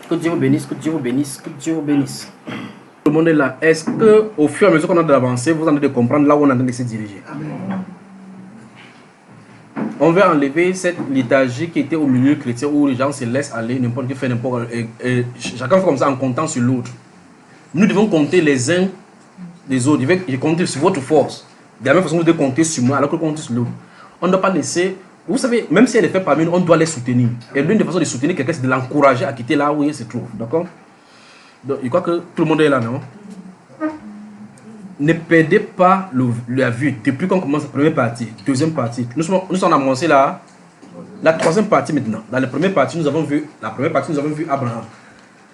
Que Dieu vous bénisse, que Dieu vous bénisse, que Dieu vous bénisse. Tout le monde est là. Est-ce qu'au fur et à mesure qu'on a avancé, vous en avez de comprendre là où on est en train de se diriger? Amen. On va enlever cette liturgie qui était au milieu chrétien où les gens se laissent aller, n'importe qui fait n'importe quoi. Chacun fait comme ça en comptant sur l'autre. Nous devons compter les uns des autres. Je compte sur votre force. De la même façon, vous devez compter sur moi alors que vous comptez sur l'autre. On ne doit pas laisser. Vous savez, même si elle est faite parmi nous, on doit les soutenir. Et l'une des façons de soutenir quelqu'un, c'est de l'encourager à quitter là où il se trouve. D'accord? Donc, je crois que tout le monde est là, non? Ne perdez pas la vue depuis qu'on commence la première partie, deuxième partie. Nous sommes avancés là, la troisième partie maintenant. Dans la première partie, nous avons vu Abraham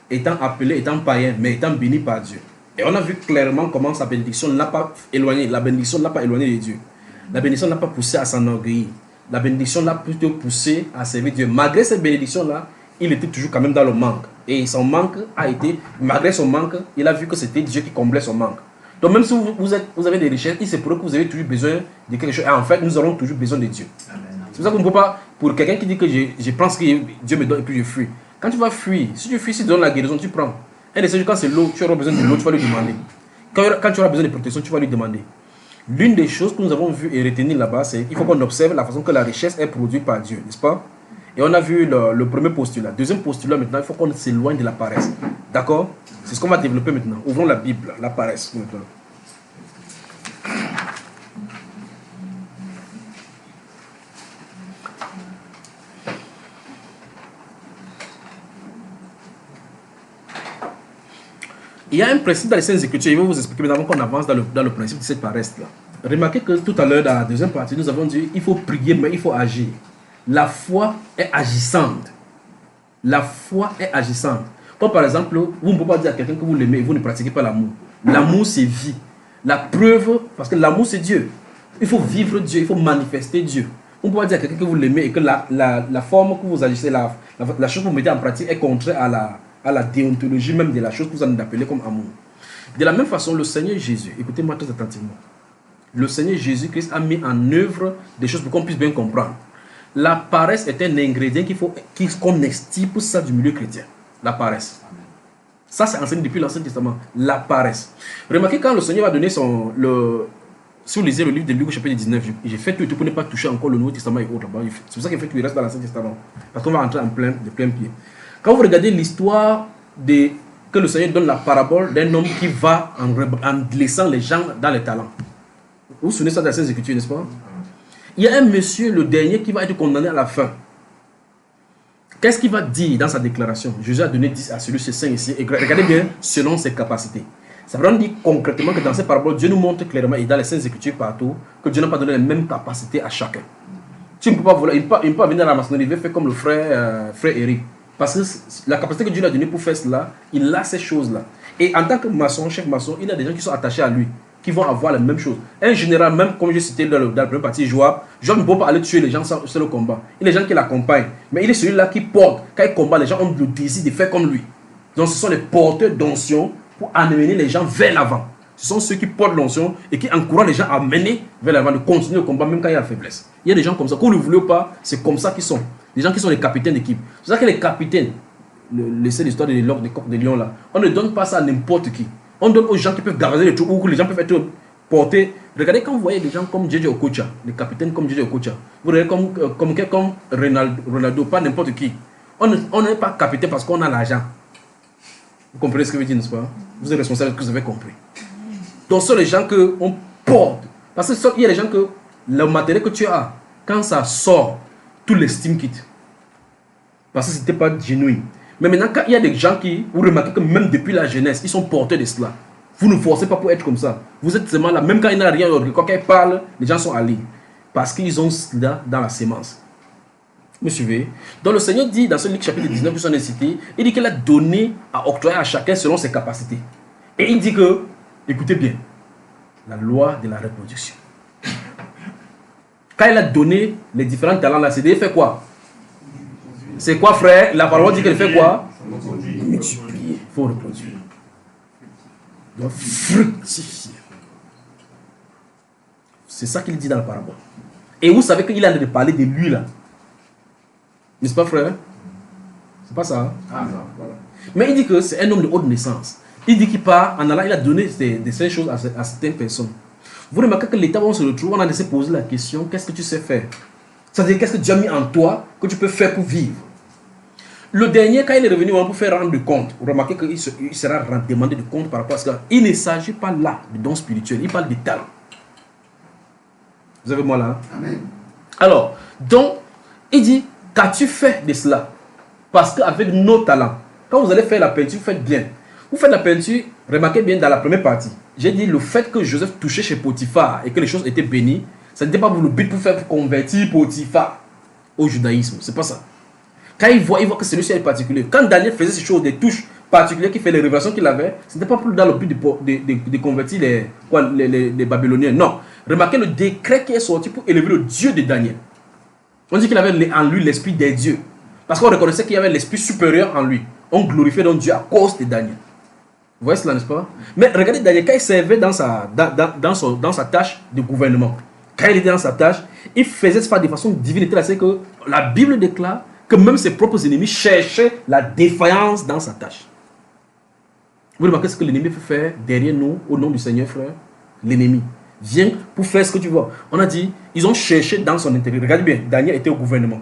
étant appelé, étant païen, mais étant béni par Dieu. Et on a vu clairement comment sa bénédiction ne l'a pas éloigné. La bénédiction ne l'a pas éloigné de Dieu. La bénédiction ne l'a pas poussé à s'enorgueillir. La bénédiction l'a plutôt poussé à servir Dieu. Malgré cette bénédiction-là, il était toujours quand même dans le manque. Et son manque a été, malgré son manque, il a vu que c'était Dieu qui comblait son manque. Donc même si vous avez des richesses, il se pourrait que vous avez toujours besoin de quelque chose. Et en fait, nous aurons toujours besoin de Dieu. C'est pour ça qu'on ne peut pas, pour quelqu'un qui dit que je prends ce que Dieu me donne et puis je fuis. Quand tu vas fuir, si tu fuis, si tu donnes la guérison, tu prends. Un des quand c'est l'eau, tu auras besoin de l'eau, tu vas lui demander. Quand tu auras besoin de protection, tu vas lui demander. L'une des choses que nous avons vues et retenues là-bas, c'est qu'il faut qu'on observe la façon que la richesse est produite par Dieu, n'est-ce pas? Et on a vu le premier postulat. Deuxième postulat, maintenant, il faut qu'on s'éloigne de la paresse. D'accord? C'est ce qu'on va développer maintenant. Ouvrons la Bible, la paresse maintenant. Il y a un principe dans les Saintes Écritures, je vais vous expliquer maintenant qu'on avance dans le principe de cette paresse-là. Remarquez que tout à l'heure, dans la deuxième partie, nous avons dit il faut prier, mais il faut agir. La foi est agissante. La foi est agissante. Comme par exemple, vous ne pouvez pas dire à quelqu'un que vous l'aimez et vous ne pratiquez pas l'amour. L'amour, c'est vie. La preuve, parce que l'amour, c'est Dieu. Il faut vivre Dieu, il faut manifester Dieu. Vous ne pouvez pas dire à quelqu'un que vous l'aimez et que la forme que vous agissez, la chose que vous mettez en pratique est contraire à la déontologie même de la chose que vous en appelez comme amour. De la même façon, le Seigneur Jésus, écoutez-moi très attentivement, le Seigneur Jésus-Christ a mis en œuvre des choses pour qu'on puisse bien comprendre. La paresse est un ingrédient qu'on extirpe ça du milieu chrétien. La paresse. Ça, c'est enseigné depuis l'Ancien Testament. La paresse. Remarquez quand le Seigneur va donner si vous lisez le livre de Luc, chapitre 19, j'ai fait tout pour ne pas toucher encore le Nouveau Testament et autres. C'est pour ça qu'il fait qu'il reste dans l'Ancien Testament. Parce qu'on va entrer de plein pied. Quand vous regardez l'histoire que le Seigneur donne la parabole d'un homme qui va en laissant les gens dans les talents. Vous vous souvenez ça dans les Écritures, n'est-ce pas? Il y a un monsieur, le dernier, qui va être condamné à la fin. Qu'est-ce qu'il va dire dans sa déclaration? Jésus a donné 10 à celui-ci, 5 ici. Et regardez bien, selon ses capacités. Ça veut dire concrètement que dans ces paraboles, Dieu nous montre clairement, et dans les Saintes Écritures partout, que Dieu n'a pas donné les mêmes capacités à chacun. Tu ne peux pas voler, il ne peut pas venir à la maçonnerie, il va faire comme le frère Eric. Parce que la capacité que Dieu lui a donnée pour faire cela, il a ces choses-là. Et en tant que maçon, chef maçon, il a des gens qui sont attachés à lui, qui vont avoir la même chose. Un général, même comme je citais dans la première partie, Joab ne peut pas aller tuer les gens sur le combat. Il y a des gens qui l'accompagnent. Mais il est celui-là qui porte. Quand il combat, les gens ont le désir de faire comme lui. Donc ce sont les porteurs d'onction pour amener les gens vers l'avant. Ce sont ceux qui portent l'onction et qui encouragent les gens à mener vers l'avant, de continuer le combat même quand il y a la faiblesse. Il y a des gens comme ça. Qu'on le voulait ou pas, c'est comme ça qu'ils sont. Les gens qui sont les capitaines d'équipe. C'est ça que les capitaines, laissez l'histoire des coqs des lions là, on ne donne pas ça à n'importe qui. On donne aux gens qui peuvent garder les troupes ou que les gens peuvent être portés. Regardez quand vous voyez des gens comme JJ Okocha, les capitaines comme JJ Okocha, vous regardez comme Ronaldo, pas n'importe qui. On n'est pas capitaine parce qu'on a l'argent. Vous comprenez ce que je veux dire, n'est-ce pas? Vous êtes responsable de ce que vous avez compris. Donc ce sont les gens qu'on porte. Parce qu'il y a des gens que le matériel que tu as, quand ça sort, tout l'estime quitte. Parce que ce n'était pas genuine. Mais maintenant, quand il y a des gens qui, vous remarquez que même depuis la jeunesse, ils sont porteurs de cela. Vous ne forcez pas pour être comme ça. Vous êtes seulement là. Même quand il n'y a rien, quand ils parlent, les gens sont allés. Parce qu'ils ont cela dans la sémence. Vous me suivez? Donc le Seigneur dit dans ce Luc chapitre 19, que son cité, il dit qu'il a donné à octroyer à chacun selon ses capacités. Et il dit que, écoutez bien, la loi de la reproduction. Quand il a donné les différents talents là, c'est de faire quoi? C'est quoi, frère? La parole dit qu'elle fait quoi? Multiplier. Il faut reproduire. Il doit fructifier. C'est ça qu'il dit dans la parabole. Et vous savez qu'il a de parler de lui là. N'est-ce pas, frère? C'est pas ça. Hein? Ah, non, voilà. Mais il dit que c'est un homme de haute naissance. Il dit qu'il part, en allant, il a donné des certaines choses à certaines personnes. Vous remarquez que l'état où on se retrouve, on a de se poser la question, qu'est-ce que tu sais faire? C'est-à-dire, qu'est-ce que Dieu a mis en toi que tu peux faire pour vivre? Le dernier, quand il est revenu pour faire rendre compte, vous remarquez qu'il sera demandé de compte par rapport à cela. Il ne s'agit pas là de dons spirituels, il parle des talents. Vous avez moi là? Amen. Alors, donc, il dit, qu'as-tu fait de cela? Parce qu'avec nos talents, quand vous allez faire la peinture, vous faites bien. Vous faites la peinture, remarquez bien dans la première partie. J'ai dit le fait que Joseph touchait chez Potiphar et que les choses étaient bénies, ça n'était pas pour le but pour faire convertir Potiphar au judaïsme. C'est pas ça. Quand il voit que celui-ci est particulier. Quand Daniel faisait ces choses, des touches particulières qui fait les révélations qu'il avait, ce n'était pas pour dans le but de convertir les Babyloniens. Non. Remarquez le décret qui est sorti pour élever le Dieu de Daniel. On dit qu'il avait en lui l'esprit des dieux. Parce qu'on reconnaissait qu'il y avait l'esprit supérieur en lui. On glorifiait donc Dieu à cause de Daniel. Vous voyez cela, n'est-ce pas? Mais regardez Daniel, quand il servait dans sa tâche de gouvernement, quand il était dans sa tâche, il faisait ça de façon divine. C'est que la Bible déclare que même ses propres ennemis cherchaient la défaillance dans sa tâche. Vous remarquez ce que l'ennemi peut faire derrière nous, au nom du Seigneur, frère? L'ennemi vient pour faire ce que tu vois. On a dit, ils ont cherché dans son intérêt. Regardez bien, Daniel était au gouvernement.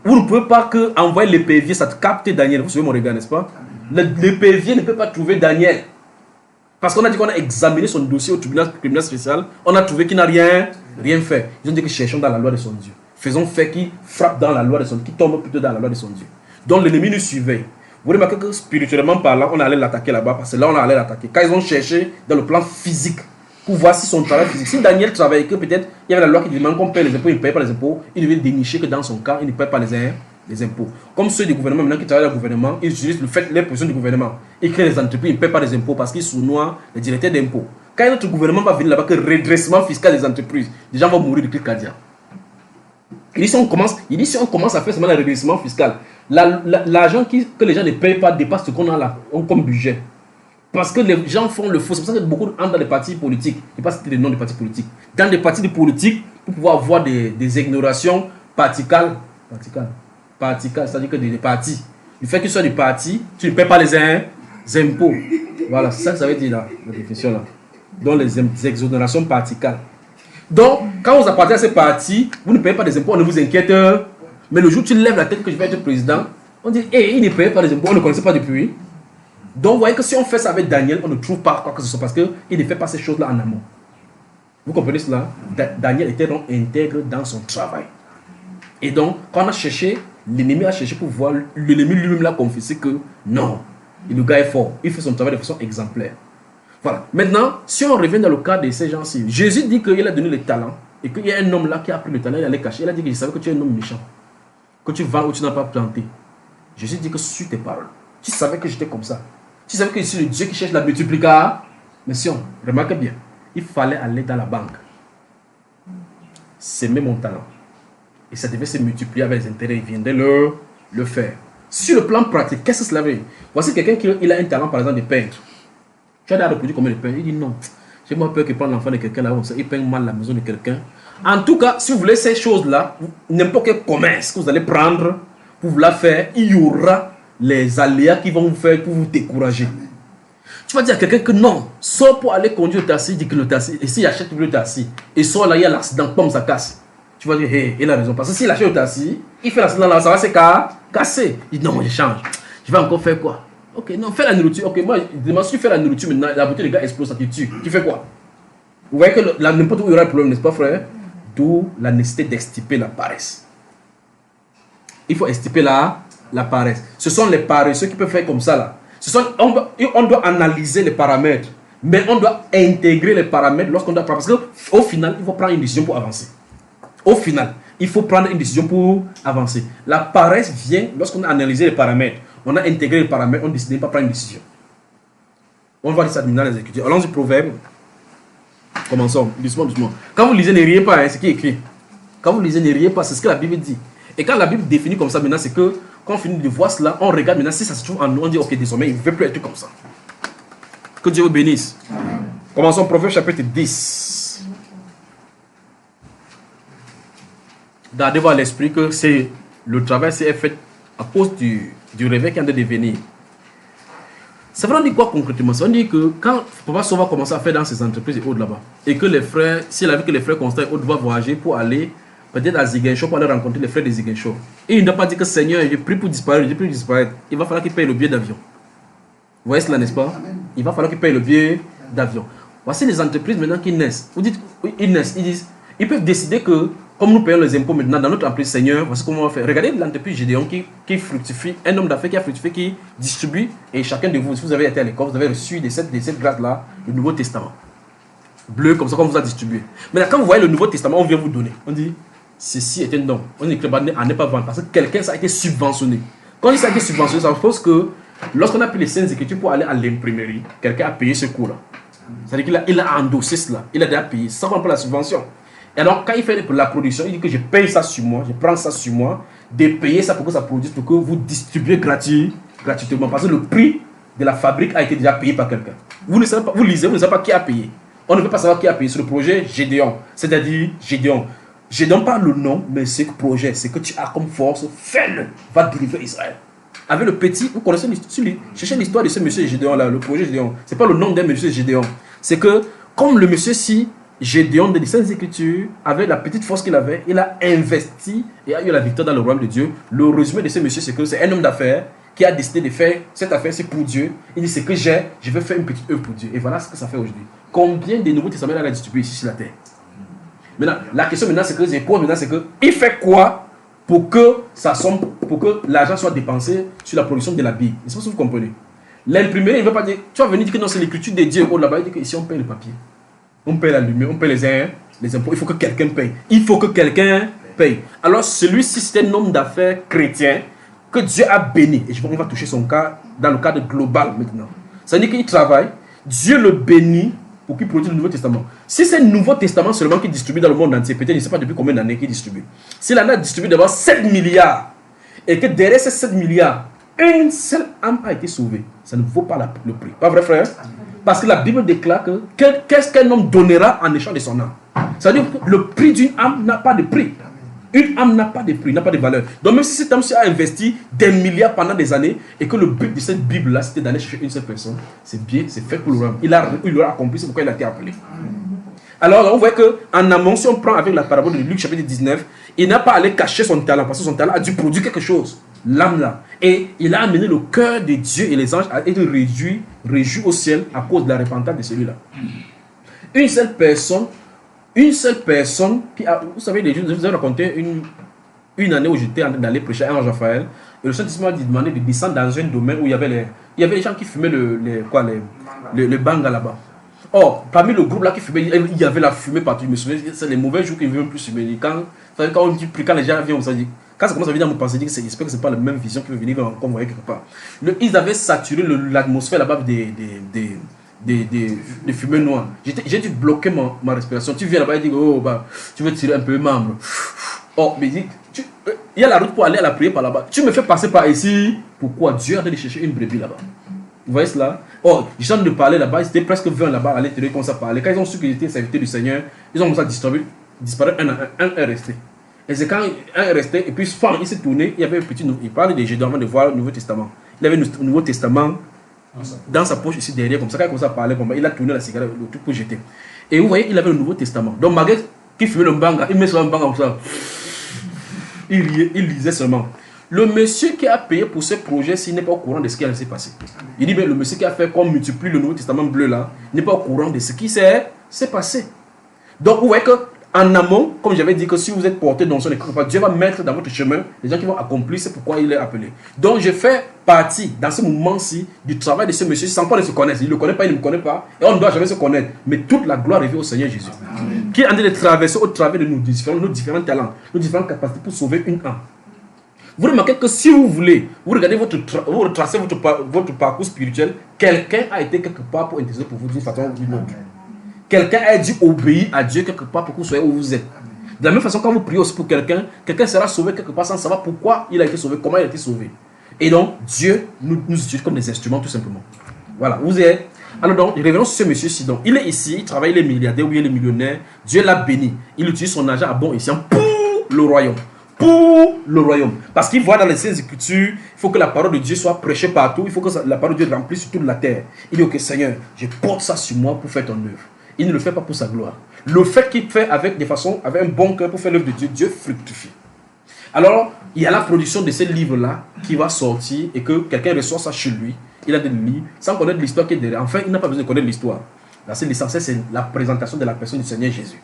Vous ne pouvez pas envoyer l'épervier, ça te capte Daniel. Vous suivez mon regard, n'est-ce pas? L'épervier ne peut pas trouver Daniel. Parce qu'on a dit qu'on a examiné son dossier au tribunal criminel spécial. On a trouvé qu'il n'a rien fait. Ils ont dit que cherchons dans la loi de son Dieu. Faisons fait qu'il frappe dans la loi de son Dieu, qu'il tombe plutôt dans la loi de son Dieu. Donc l'ennemi nous suivait. Vous remarquez que spirituellement parlant, on allait l'attaquer là-bas. Parce que là, on allait l'attaquer. Quand ils ont cherché dans le plan physique, pour voir si son travail physique. Si Daniel travaillait, que peut-être il y avait la loi qui demande qu'on paye les impôts, il ne paye pas les impôts, il devait dénicher que dans son cas, il ne paye pas les impôts. Comme ceux du gouvernement, maintenant qui travaillent dans le gouvernement, ils utilisent les positions du gouvernement. Ils créent les entreprises, ils ne paient pas les impôts parce qu'ils sous-noient les directeurs d'impôts. Quand notre gouvernement va venir là-bas, que redressement fiscal des entreprises, les gens vont mourir de crise cardiaque. Il dit si on commence à faire seulement le redressement fiscal, l'argent que les gens ne payent pas dépasse ce qu'on a là, comme budget. Parce que les gens font le faux. C'est pour ça que beaucoup entrent dans les partis politiques. Je ne vais pas citer les noms des partis politiques. Dans des partis politiques, pour pouvoir avoir des ignorations particales, c'est-à-dire que des partis. Le fait que tu sois du parti, tu ne paies pas les impôts. Voilà, c'est ça que ça veut dire là, la définition là. Donc les exonérations particales. Donc, quand vous appartenez à ces partis, vous ne payez pas des impôts, on ne vous inquiète. Mais le jour où tu lèves la tête que je vais être président, on dit, il ne paye pas les impôts, on ne connaissait pas depuis. Donc, vous voyez que si on fait ça avec Daniel, on ne trouve pas quoi que ce soit parce qu'il ne fait pas ces choses-là en amont. Vous comprenez cela? Daniel était donc intègre dans son travail. Et donc, quand on a cherché, l'ennemi a cherché pour voir, l'ennemi lui-même l'a confessé que non, le gars est fort, il fait son travail de façon exemplaire. Voilà. Maintenant, si on revient dans le cas de ces gens-ci, Jésus dit qu'il a donné le talent et qu'il y a un homme là qui a pris le talent, il allait cacher. Il a dit qu'il savait que tu es un homme méchant, que tu vends ou tu n'as pas planté. Jésus dit que sur tes paroles, tu savais que j'étais comme ça. Tu savais que je suis le Dieu qui cherche la multiplication. Remarquez bien, il fallait aller dans la banque, s'aimer mon talent. Et ça devait se multiplier avec les intérêts. Il viendrait le faire. Sur le plan pratique, qu'est-ce que cela veut dire? Voici quelqu'un qui a un talent, par exemple, de peintre. Tu as déjà reproduit combien de peintre? Il dit non. J'ai moins peur qu'il prenne l'enfant de quelqu'un là, il peint mal la maison de quelqu'un. En tout cas, si vous voulez ces choses-là, n'importe quel commerce que vous allez prendre pour vous la faire, il y aura les aléas qui vont vous faire pour vous décourager. Tu vas dire à quelqu'un que non, sors pour aller conduire le taxi, dit que le taxi, et s'il achète le taxi, et sort là, il y a l'accident, pomme, ça casse. Tu vas dire, hey, il a raison. Parce que s'il achète le taxi, il fait l'accident là, ça va se casser. Il dit, non, je change. Je vais encore faire quoi? Ok, non, fais la nourriture. Ok, moi, je demande, si tu fais la nourriture maintenant, la bouteille, les gars explose, ça te tue. Tu fais quoi? Vous voyez que n'importe où il y aura un problème, n'est-ce pas, frère? D'où la nécessité d'extirper la paresse. Il faut extirper la paresse. Ce sont les paresseux qui peuvent faire comme ça là. On doit analyser les paramètres, mais on doit intégrer les paramètres lorsqu'on doit prendre. Parce qu'au final, il faut prendre une décision pour avancer. Au final, il faut prendre une décision pour avancer. La paresse vient lorsqu'on a analysé les paramètres. On a intégré les paramètres, on décide de ne pas prendre une décision. On va dire ça dans les Écritures. Allons du proverbe. Commençons, doucement. Quand vous lisez, ne riez pas, hein, c'est ce qui est écrit. Quand vous lisez, ne riez pas, c'est ce que la Bible dit. Et quand la Bible définit comme ça, maintenant, c'est que quand on finit de voir cela, on regarde maintenant si ça se trouve en nous, on dit ok, désormais, il ne veut plus être comme ça. Que Dieu vous bénisse. Commençons, Proverbe chapitre 10. Gardez-vous à l'esprit que le travail s'est fait à cause du réveil qui est en train de venir. Ça veut dire quoi concrètement? Ça veut dire que quand Papa Sow va commencer à faire dans ses entreprises et autres là-bas, et que les frères, s'il a vu que les frères Constant et autres vont voyager pour aller peut-être à Ziguinchor pour aller rencontrer les frères de Ziguinchor, et il ne doit pas dire que Seigneur, j'ai pris pour disparaître, j'ai pris pour disparaître. Il va falloir qu'il paye le billet d'avion. Vous voyez cela, n'est-ce pas? Il va falloir qu'il paye le billet d'avion. Voici les entreprises maintenant qui naissent. Vous dites, oui, ils naissent, ils disent, ils peuvent décider que, comme nous payons les impôts maintenant dans notre entreprise, Seigneur, voici comment on va faire. Regardez l'entreprise Gédéon qui fructifie, un homme d'affaires qui a fructifié, qui distribue, et chacun de vous, si vous avez été à l'école, vous avez reçu de cette grâce-là, le Nouveau Testament. Bleu, comme ça, qu'on vous a distribué. Maintenant, quand vous voyez le Nouveau Testament, on vient vous donner. On dit, ceci est un don. On dit que à ne pas vendre, parce que quelqu'un, ça a été subventionné. Quand ça a été subventionné, ça suppose que lorsqu'on a pris les Saintes Écritures pour aller à l'imprimerie, quelqu'un a payé ce coût-là. C'est-à-dire qu'il a endossé cela, il a déjà payé, sans prendre la subvention. Et alors, quand il fait la production, il dit que je paye ça sur moi, je prends ça sur moi, de payer ça pour que ça produise, pour que vous distribuez gratuitement. Parce que le prix de la fabrique a été déjà payé par quelqu'un. Vous ne savez pas, vous lisez, vous ne savez pas qui a payé. On ne peut pas savoir qui a payé sur le projet Gédéon. C'est-à-dire Gédéon. Gédéon pas le nom, mais c'est le projet, c'est que tu as comme force, fais-le, va délivrer Israël. Avec le petit, vous connaissez l'histoire, cherchez l'histoire de ce monsieur Gédéon là, le projet Gédéon. C'est pas le nom d'un monsieur Gédéon. C'est que, comme le monsieur-ci, Gédéon de les Saintes Écritures, avec la petite force qu'il avait, il a investi et a eu la victoire dans le royaume de Dieu. Le résumé de ce monsieur, c'est que c'est un homme d'affaires qui a décidé de faire cette affaire, c'est pour Dieu. Il dit, c'est que j'ai, je vais faire une petite œuvre pour Dieu. Et voilà ce que ça fait aujourd'hui. Combien de Nouveaux Testaments il a distribué ici sur la terre? Maintenant, la question maintenant, c'est que, il fait quoi pour que l'argent soit dépensé sur la production de la Bible? Je ne sais pas si vous comprenez. L'imprimerie, il ne veut pas dire, tu vas venir dire que non, c'est l'écriture de Dieu. Là-bas, il dit qu'ici, on paye le papier. On paye la lumière, on paye les impôts. Il faut que quelqu'un paye. Il faut que quelqu'un paye. Alors, celui-ci, c'est un homme d'affaires chrétien que Dieu a béni. Et on va toucher son cas dans le cadre global maintenant. Ça veut dire qu'il travaille. Dieu le bénit pour qu'il produise le Nouveau Testament. Si c'est le Nouveau Testament seulement qui distribue dans le monde entier, peut-être, je ne sais pas depuis combien d'années qu'il distribue. S'il en a distribué d'abord 7 milliards, et que derrière ces 7 milliards, une seule âme a été sauvée, ça ne vaut pas le prix. Pas vrai, frère? Parce que la Bible déclare que qu'est-ce qu'un homme donnera en échange de son âme? Ça veut dire que le prix d'une âme n'a pas de prix. Une âme n'a pas de prix, n'a pas de valeur. Donc même si cet homme a investi des milliards pendant des années et que le but de cette Bible-là, c'était d'aller chercher une seule personne, c'est bien, c'est fait pour le royaume. Il aura accompli, c'est pourquoi il a été appelé. Alors on voit qu'en amont, si on prend avec la parabole de Luc chapitre 19, il n'a pas allé cacher son talent, parce que son talent a dû produire quelque chose, l'âme là. Et il a amené le cœur de Dieu et les anges à être réjouis au ciel à cause de la repentance de celui-là. Une seule personne qui a, vous savez, je vous ai raconté une année où j'étais en train d'aller prêcher à Ange-Raphaël, et le Saint-Esprit m'a demandé de descendre dans un domaine où il y avait les gens qui fumaient le banga là-bas. Or, parmi le groupe là qui fumait, il y avait la fumée partout. Je me souviens, c'est les mauvais jours qui ne veulent plus fumer. Quand les gens viennent, on se dit, quand ça commence à venir dans mon pensée, j'espère que ce n'est pas la même vision qui veut venir convoyer quelque part. Ils avaient saturé l'atmosphère là-bas des fumées noires. J'ai dû bloquer ma respiration. Tu viens là-bas et dis, oh, bah, tu veux tirer un peu membre. Oh, mais il y a la route pour aller à la prière par là-bas. Tu me fais passer par ici. Pourquoi? Dieu a d'aller chercher une brebis là-bas. Vous voyez cela? Oh, les gens de parler là-bas, ils étaient presque 20 là-bas à l'intérieur, ils commencent à parler. Quand ils ont su qu'ils étaient serviteurs du Seigneur, ils ont commencé à disparaître, un est resté. Et c'est quand un est resté, et puis il s'est tourné, il y avait un petit, il parlait des Gédéons avant de voir le Nouveau Testament. Il avait le Nouveau Testament dans sa poche ici derrière, comme ça, quand il a commencé à parler, il a tourné la cigarette, le truc pour jeter. Et vous voyez, il avait le Nouveau Testament. Donc malgré qu'il fumait le banga, il met sur un banga comme ça. Il riait, il lisait seulement. Le monsieur qui a payé pour ce projet, s'il n'est pas au courant de ce qui s'est passé. Il dit, mais le monsieur qui a fait qu'on multiplie le Nouveau Testament bleu là, n'est pas au courant de ce qui s'est passé. Donc vous voyez qu'en amont, comme j'avais dit que si vous êtes porté dans son écran, Dieu va mettre dans votre chemin les gens qui vont accomplir, c'est pourquoi il est appelé. Donc je fais partie, dans ce moment-ci, du travail de ce monsieur, sans qu'on ne se connaisse. Il ne le connaît pas, il ne me connaît pas, et on ne doit jamais se connaître. Mais toute la gloire revient au Seigneur Jésus. Amen. Qui est en train de traverser au travers de nos différents talents, nos différentes capacités pour sauver une âme. Vous remarquez que si vous voulez, vous regardez vous retracez votre parcours spirituel, quelqu'un a été quelque part pour intercéder pour vous d'une façon ou d'une autre. Quelqu'un a dû obéir à Dieu quelque part pour que vous soyez où vous êtes. De la même façon, quand vous priez aussi pour quelqu'un, quelqu'un sera sauvé quelque part sans savoir pourquoi il a été sauvé, comment il a été sauvé. Et donc, Dieu nous utilise comme des instruments tout simplement. Voilà, vous êtes. Alors donc, revenons sur ce monsieur-ci. Donc, il est ici, il travaille, il est milliardaire ou il est millionnaire. Dieu l'a béni. Il utilise son argent à bon escient pour le royaume. pour le royaume. Parce qu'il voit dans les Saintes Écritures, il faut que la parole de Dieu soit prêchée partout, il faut que la parole de Dieu remplisse toute la terre. Il dit, ok Seigneur, je porte ça sur moi pour faire ton œuvre. Il ne le fait pas pour sa gloire. Le fait qu'il fait avec un bon cœur pour faire l'œuvre de Dieu, Dieu fructifie. Alors, il y a la production de ces livres-là qui va sortir et que quelqu'un reçoit ça chez lui. Il a de le lire sans connaître l'histoire qui est derrière. Enfin, il n'a pas besoin de connaître l'histoire. Là, c'est l'essentiel, c'est la présentation de la personne du Seigneur Jésus.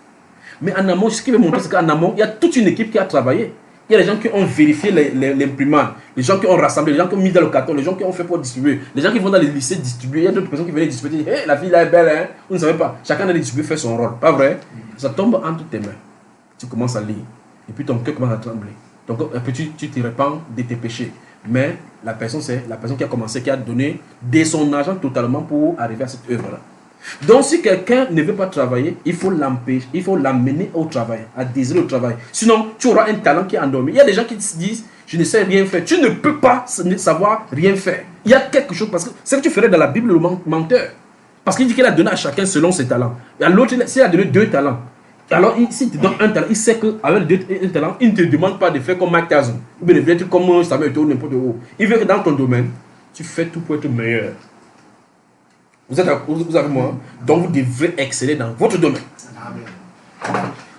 Mais en amont, ce qu'il veut montrer, c'est qu'en amont, il y a toute une équipe qui a travaillé. Il y a les gens qui ont vérifié l'imprimante, les gens qui ont rassemblé, les gens qui ont mis dans le carton, les gens qui ont fait pour distribuer, les gens qui vont dans les lycées distribuer. Il y a d'autres personnes qui venaient distribuer. Hey, la fille là est belle, hein? Vous ne savez pas. Chacun a distribué, fait son rôle. Pas vrai? Ça tombe entre tes mains. Tu commences à lire. Et puis ton cœur commence à trembler. Donc, tu te répands de tes péchés. Mais la personne, c'est la personne qui a commencé, qui a donné de son argent totalement pour arriver à cette œuvre-là. Donc, si quelqu'un ne veut pas travailler, il faut l'empêcher, il faut l'amener au travail, à désirer le travail. Sinon, tu auras un talent qui est endormi. Il y a des gens qui se disent, je ne sais rien faire. Tu ne peux pas savoir rien faire. Il y a quelque chose, parce que c'est ce que tu ferais dans la Bible, le menteur. Parce qu'il dit qu'il a donné à chacun selon ses talents. Et à l'autre, s'il a donné 2 talents, alors s'il te donne un talent, il sait qu'avec un talent, il ne te demande pas de faire comme Mike Tyson, ou bien de faire comme Samuel Eto'o, n'importe où. Il veut que dans ton domaine, tu fais tout pour être meilleur. Vous avez moi. Donc vous devrez exceller dans votre domaine.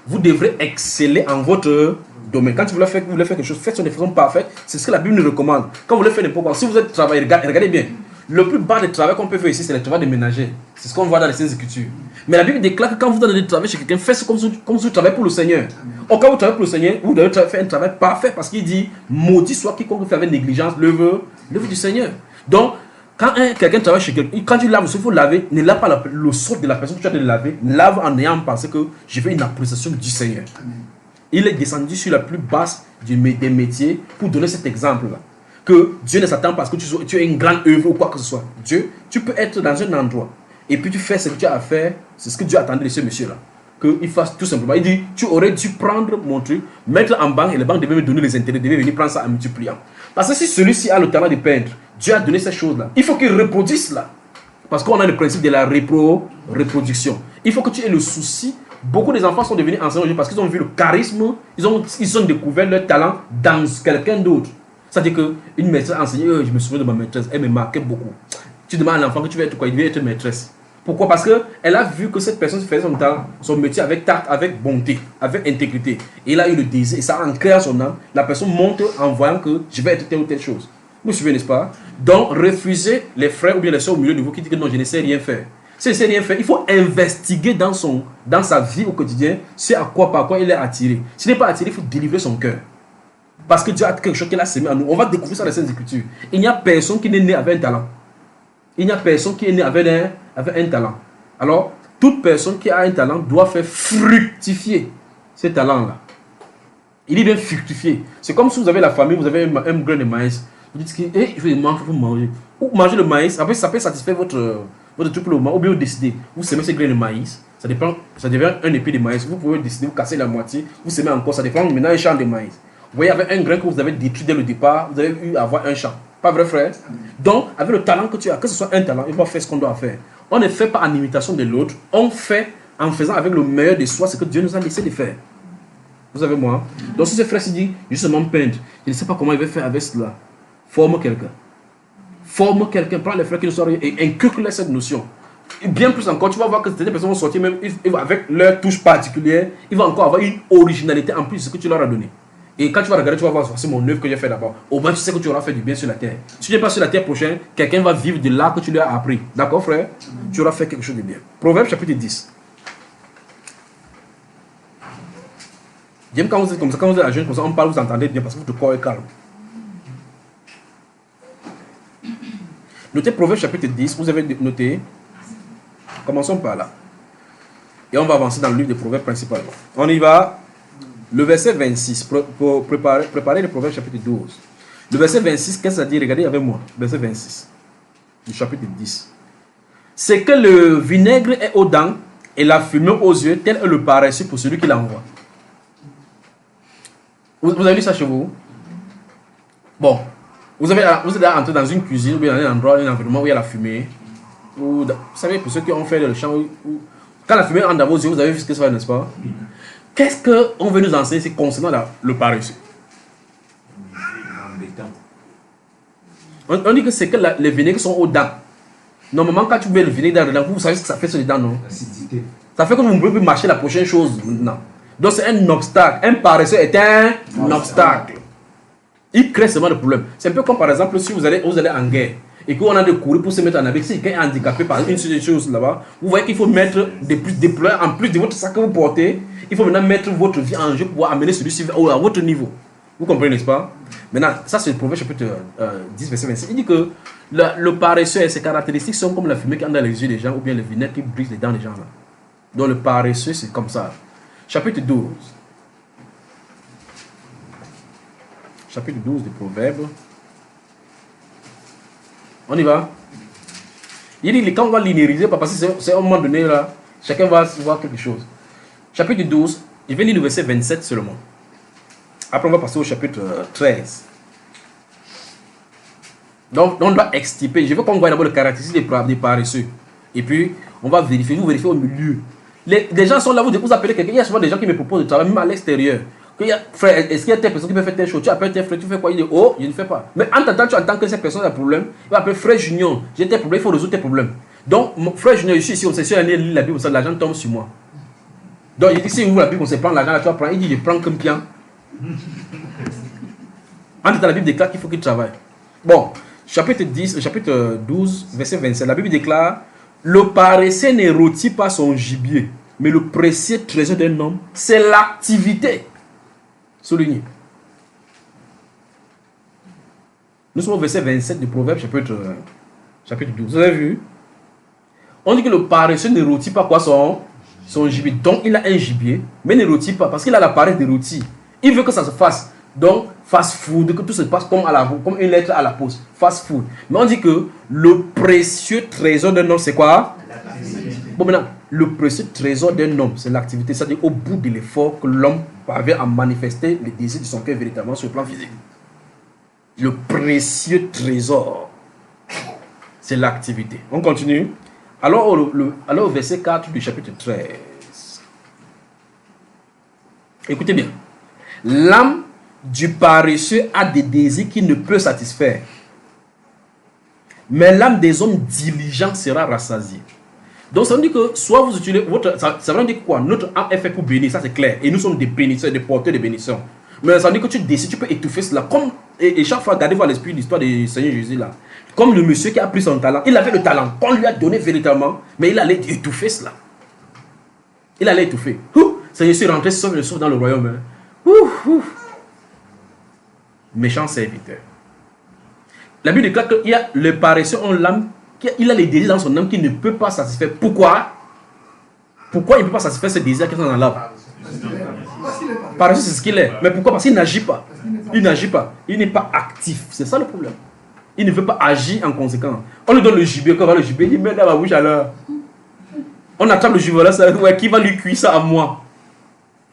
Vous devrez exceller en votre domaine. Quand vous voulez faire quelque chose, faites de façon parfaite. C'est ce que la Bible nous recommande. Quand vous voulez faire n'importe quoi, si vous êtes travailleur, regardez bien. Le plus bas des travaux qu'on peut faire ici, c'est le travail de ménager. C'est ce qu'on voit dans les Saintes Écritures. Mais la Bible déclare que quand vous allez travailler chez quelqu'un, faites comme si vous travaillez pour le Seigneur. Or, quand vous travaillez pour le Seigneur, vous devez faire un travail parfait parce qu'il dit, maudit soit quiconque fait avec négligence l'œuvre du Seigneur. Donc, quand quelqu'un travaille chez quelqu'un, quand tu laves, il faut laver, ne lave pas le sol de la personne que tu as de laver, lave en ayant pensé que je fais une appréciation du Seigneur. Il est descendu sur la plus basse des métiers pour donner cet exemple-là. Que Dieu ne s'attend pas à ce que tu aies une grande œuvre ou quoi que ce soit. Dieu, tu peux être dans un endroit et puis tu fais ce que tu as à faire, c'est ce que Dieu attendait de ce monsieur-là. Qu'il fasse tout simplement. Il dit, tu aurais dû prendre mon truc, mettre en banque et les banques devaient me donner les intérêts, devaient venir prendre ça en multipliant. Parce que si celui-ci a le talent de peindre, Dieu a donné ces choses-là. Il faut qu'il reproduise cela. Parce qu'on a le principe de la reproduction. Il faut que tu aies le souci. Beaucoup des enfants sont devenus enseignants parce qu'ils ont vu le charisme, ils ont découvert leur talent dans quelqu'un d'autre. C'est-à-dire qu'une maîtresse a enseigné, je me souviens de ma maîtresse, elle me marquait beaucoup. Tu demandes à l'enfant que tu veux être quoi, il veut être maîtresse. Pourquoi? Parce qu'elle a vu que cette personne faisait son métier avec tact, avec bonté, avec intégrité. Et il a eu le désir, et ça a ancré à son âme. La personne monte en voyant que je vais être telle ou telle chose. Vous me suivez, n'est-ce pas? Donc, refusez les frères ou bien les soeurs au milieu de vous qui disent que non, je ne sais rien faire. Si je ne sais rien faire, il faut investiguer dans sa vie au quotidien, c'est par quoi il est attiré. S'il n'est pas attiré, il faut délivrer son cœur. Parce que Dieu a quelque chose qu'il a semé en nous. On va découvrir ça dans les Saintes Écritures. Il n'y a personne qui n'est né avec un talent. Il n'y a personne qui est né avec un talent. Alors, toute personne qui a un talent doit faire fructifier ce talent-là. Il dit bien fructifier. C'est comme si vous avez la famille, vous avez un grain de maïs. Vous dites il faut manger. Ou manger le maïs, après ça peut satisfaire votre truc pour le moment. Ou bien vous décidez, vous semez ce grain de maïs, ça devient un épi de maïs. Vous pouvez décider, vous cassez la moitié, vous semez encore, ça dépend maintenant un champ de maïs. Vous voyez, avec un grain que vous avez détruit dès le départ, vous avez eu à avoir un champ. Pas vrai, frère? Donc, avec le talent que tu as, que ce soit un talent, il va faire ce qu'on doit faire. On ne fait pas en imitation de l'autre, on fait en faisant avec le meilleur de soi ce que Dieu nous a laissé de faire. Vous savez moi? Donc, si ce frère se dit, justement peindre, je ne sais pas comment il va faire avec cela. Forme quelqu'un. Forme quelqu'un, prends les frères qui nous sont et inculque-leur cette notion. Et bien plus encore, tu vas voir que certaines personnes vont sortir même avec leur touche particulière, ils vont encore avoir une originalité en plus de ce que tu leur as donné. Et quand tu vas regarder, tu vas voir, c'est mon œuvre que j'ai fait d'abord. Au moins, tu sais que tu auras fait du bien sur la terre. Si tu n'es pas sur la terre prochaine, quelqu'un va vivre de l'art que tu lui as appris. D'accord, frère? Tu auras fait quelque chose de bien. Proverbe chapitre 10. J'aime quand vous êtes comme ça, quand vous êtes à jeune, comme ça, on parle, vous entendez bien parce que votre corps est calme. Notez Proverbe chapitre 10, vous avez noté. Commençons par là. Et on va avancer dans le livre de Proverbes principalement. On y va. Le verset 26, pour préparer le Proverbe chapitre 12. Le verset 26, qu'est-ce que ça dit? Regardez avec moi. Verset 26, du chapitre 10. C'est que le vinaigre est aux dents et la fumée aux yeux, tel est le paresseux pour celui qui l'envoie. Vous avez lu ça chez vous? Bon, vous êtes entré dans une cuisine ou bien dans un endroit, un environnement où il y a la fumée. Vous savez, pour ceux qui ont fait le champ, quand la fumée entre dans vos yeux, vous avez vu ce que ça fait, n'est-ce pas? Qu'est-ce qu'on veut nous enseigner, c'est concernant le paresseux. On dit que c'est que les vinaigres sont aux dents. Normalement, quand tu mets le vinaigre dans les dents, vous savez ce que ça fait sur les dents, non? L'acidité. Ça fait que vous ne pouvez plus marcher la prochaine chose maintenant. Donc c'est un obstacle. Un paresseux est un obstacle. Il crée seulement des problèmes. C'est un peu comme par exemple si vous allez en guerre et qu'on a de courir pour se mettre en habit. Si quelqu'un est handicapé par une seule chose là-bas, vous voyez qu'il faut mettre des déployer en plus de votre sac que vous portez. Il faut maintenant mettre votre vie en jeu pour pouvoir amener celui-ci à votre niveau. Vous comprenez, n'est-ce pas? Maintenant, ça c'est le Proverbe chapitre 10, verset 26. Il dit que le paresseux et ses caractéristiques sont comme la fumée qui entre dans les yeux des gens ou bien le vinaigre qui brise les dents des gens là. Donc le paresseux c'est comme ça. Chapitre 12. Chapitre 12 des Proverbes. On y va. Il dit quand on va linéariser, parce que c'est à un moment donné là, chacun va voir quelque chose. Chapitre 12, il vient du verset 27 seulement. Après on va passer au chapitre 13. Donc on doit extirper. Je veux qu'on voit d'abord le caractéristique des paresseux. Et puis on va vérifier, vous vérifiez au milieu. Les gens sont là, vous appelez quelqu'un. Il y a souvent des gens qui me proposent de travailler, même à l'extérieur. Frère, est-ce qu'il y a telle personne qui peut faire telle chose? Tu appelles tel frère, tu fais quoi? Il dit, oh, je ne fais pas. Mais en t'entendant, tu entends que cette personne a un problème. Il va appeler frère Junior. J'ai tel problème, il faut résoudre tes problèmes. Donc, frère Junior, je suis ici, on sait si on lit la Bible, l'argent tombe sur moi. Donc, il dit, si vous la Bible, on sait prendre l'argent, là, tu vas prendre. Il dit, je prends comme bien. En t'entendant, la Bible déclare qu'il faut qu'il travaille. Bon, chapitre 12, verset 27. La Bible déclare, le paresseux ne rôtit pas son gibier, mais le précieux trésor d'un homme, c'est l'activité. Souligné. Nous sommes au verset 27 du Proverbe chapitre 12. Vous avez vu? On dit que le paresseux ne rôtit pas quoi son gibier. Donc il a un gibier, mais ne rôtit pas parce qu'il a la paresse de rôtir. Il veut que ça se fasse. Donc fast food, que tout se passe comme une lettre à la poste. Fast food. Mais on dit que le précieux trésor d'un homme, c'est quoi? Bon, maintenant, le précieux trésor d'un homme, c'est l'activité. C'est-à-dire au bout de l'effort que l'homme parvient à manifester les désirs de son cœur véritablement sur le plan physique. Le précieux trésor, c'est l'activité. On continue. Alors au verset 4 du chapitre 13. Écoutez bien. L'âme du paresseux a des désirs qu'il ne peut satisfaire. Mais l'âme des hommes diligents sera rassasiée. Donc ça veut dire que soit vous utilisez ça veut dire quoi? Notre âme est faite pour bénir, ça c'est clair. Et nous sommes des bénisseurs, des porteurs de bénédictions. Mais ça veut dire que tu décides, tu peux étouffer cela. Comme, et chaque fois, regardez-vous à l'esprit l'histoire du Seigneur Jésus là. Comme le monsieur qui a pris son talent, il avait le talent qu'on lui a donné véritablement, mais il allait étouffer cela. Il allait étouffer. Seigneur Jésus est rentré sauve le sauve dans le royaume. Méchant serviteur. La Bible déclare qu'il y a le paresseux en l'âme. Il a les désirs dans son âme qu'il ne peut pas satisfaire. Pourquoi? Pourquoi il ne peut pas satisfaire ces désirs qui sont dans l'âme? Paresseux, c'est ce qu'il est. Mais pourquoi? Parce qu'il n'agit pas. Il n'agit pas. Il n'est pas actif. C'est ça le problème. Il ne veut pas agir en conséquence. On lui donne le gibier. Quand on va le gibier, il met dans la bouche à l'heure. On attrape le gibier là, ça, ouais, qui va lui cuire ça à moi?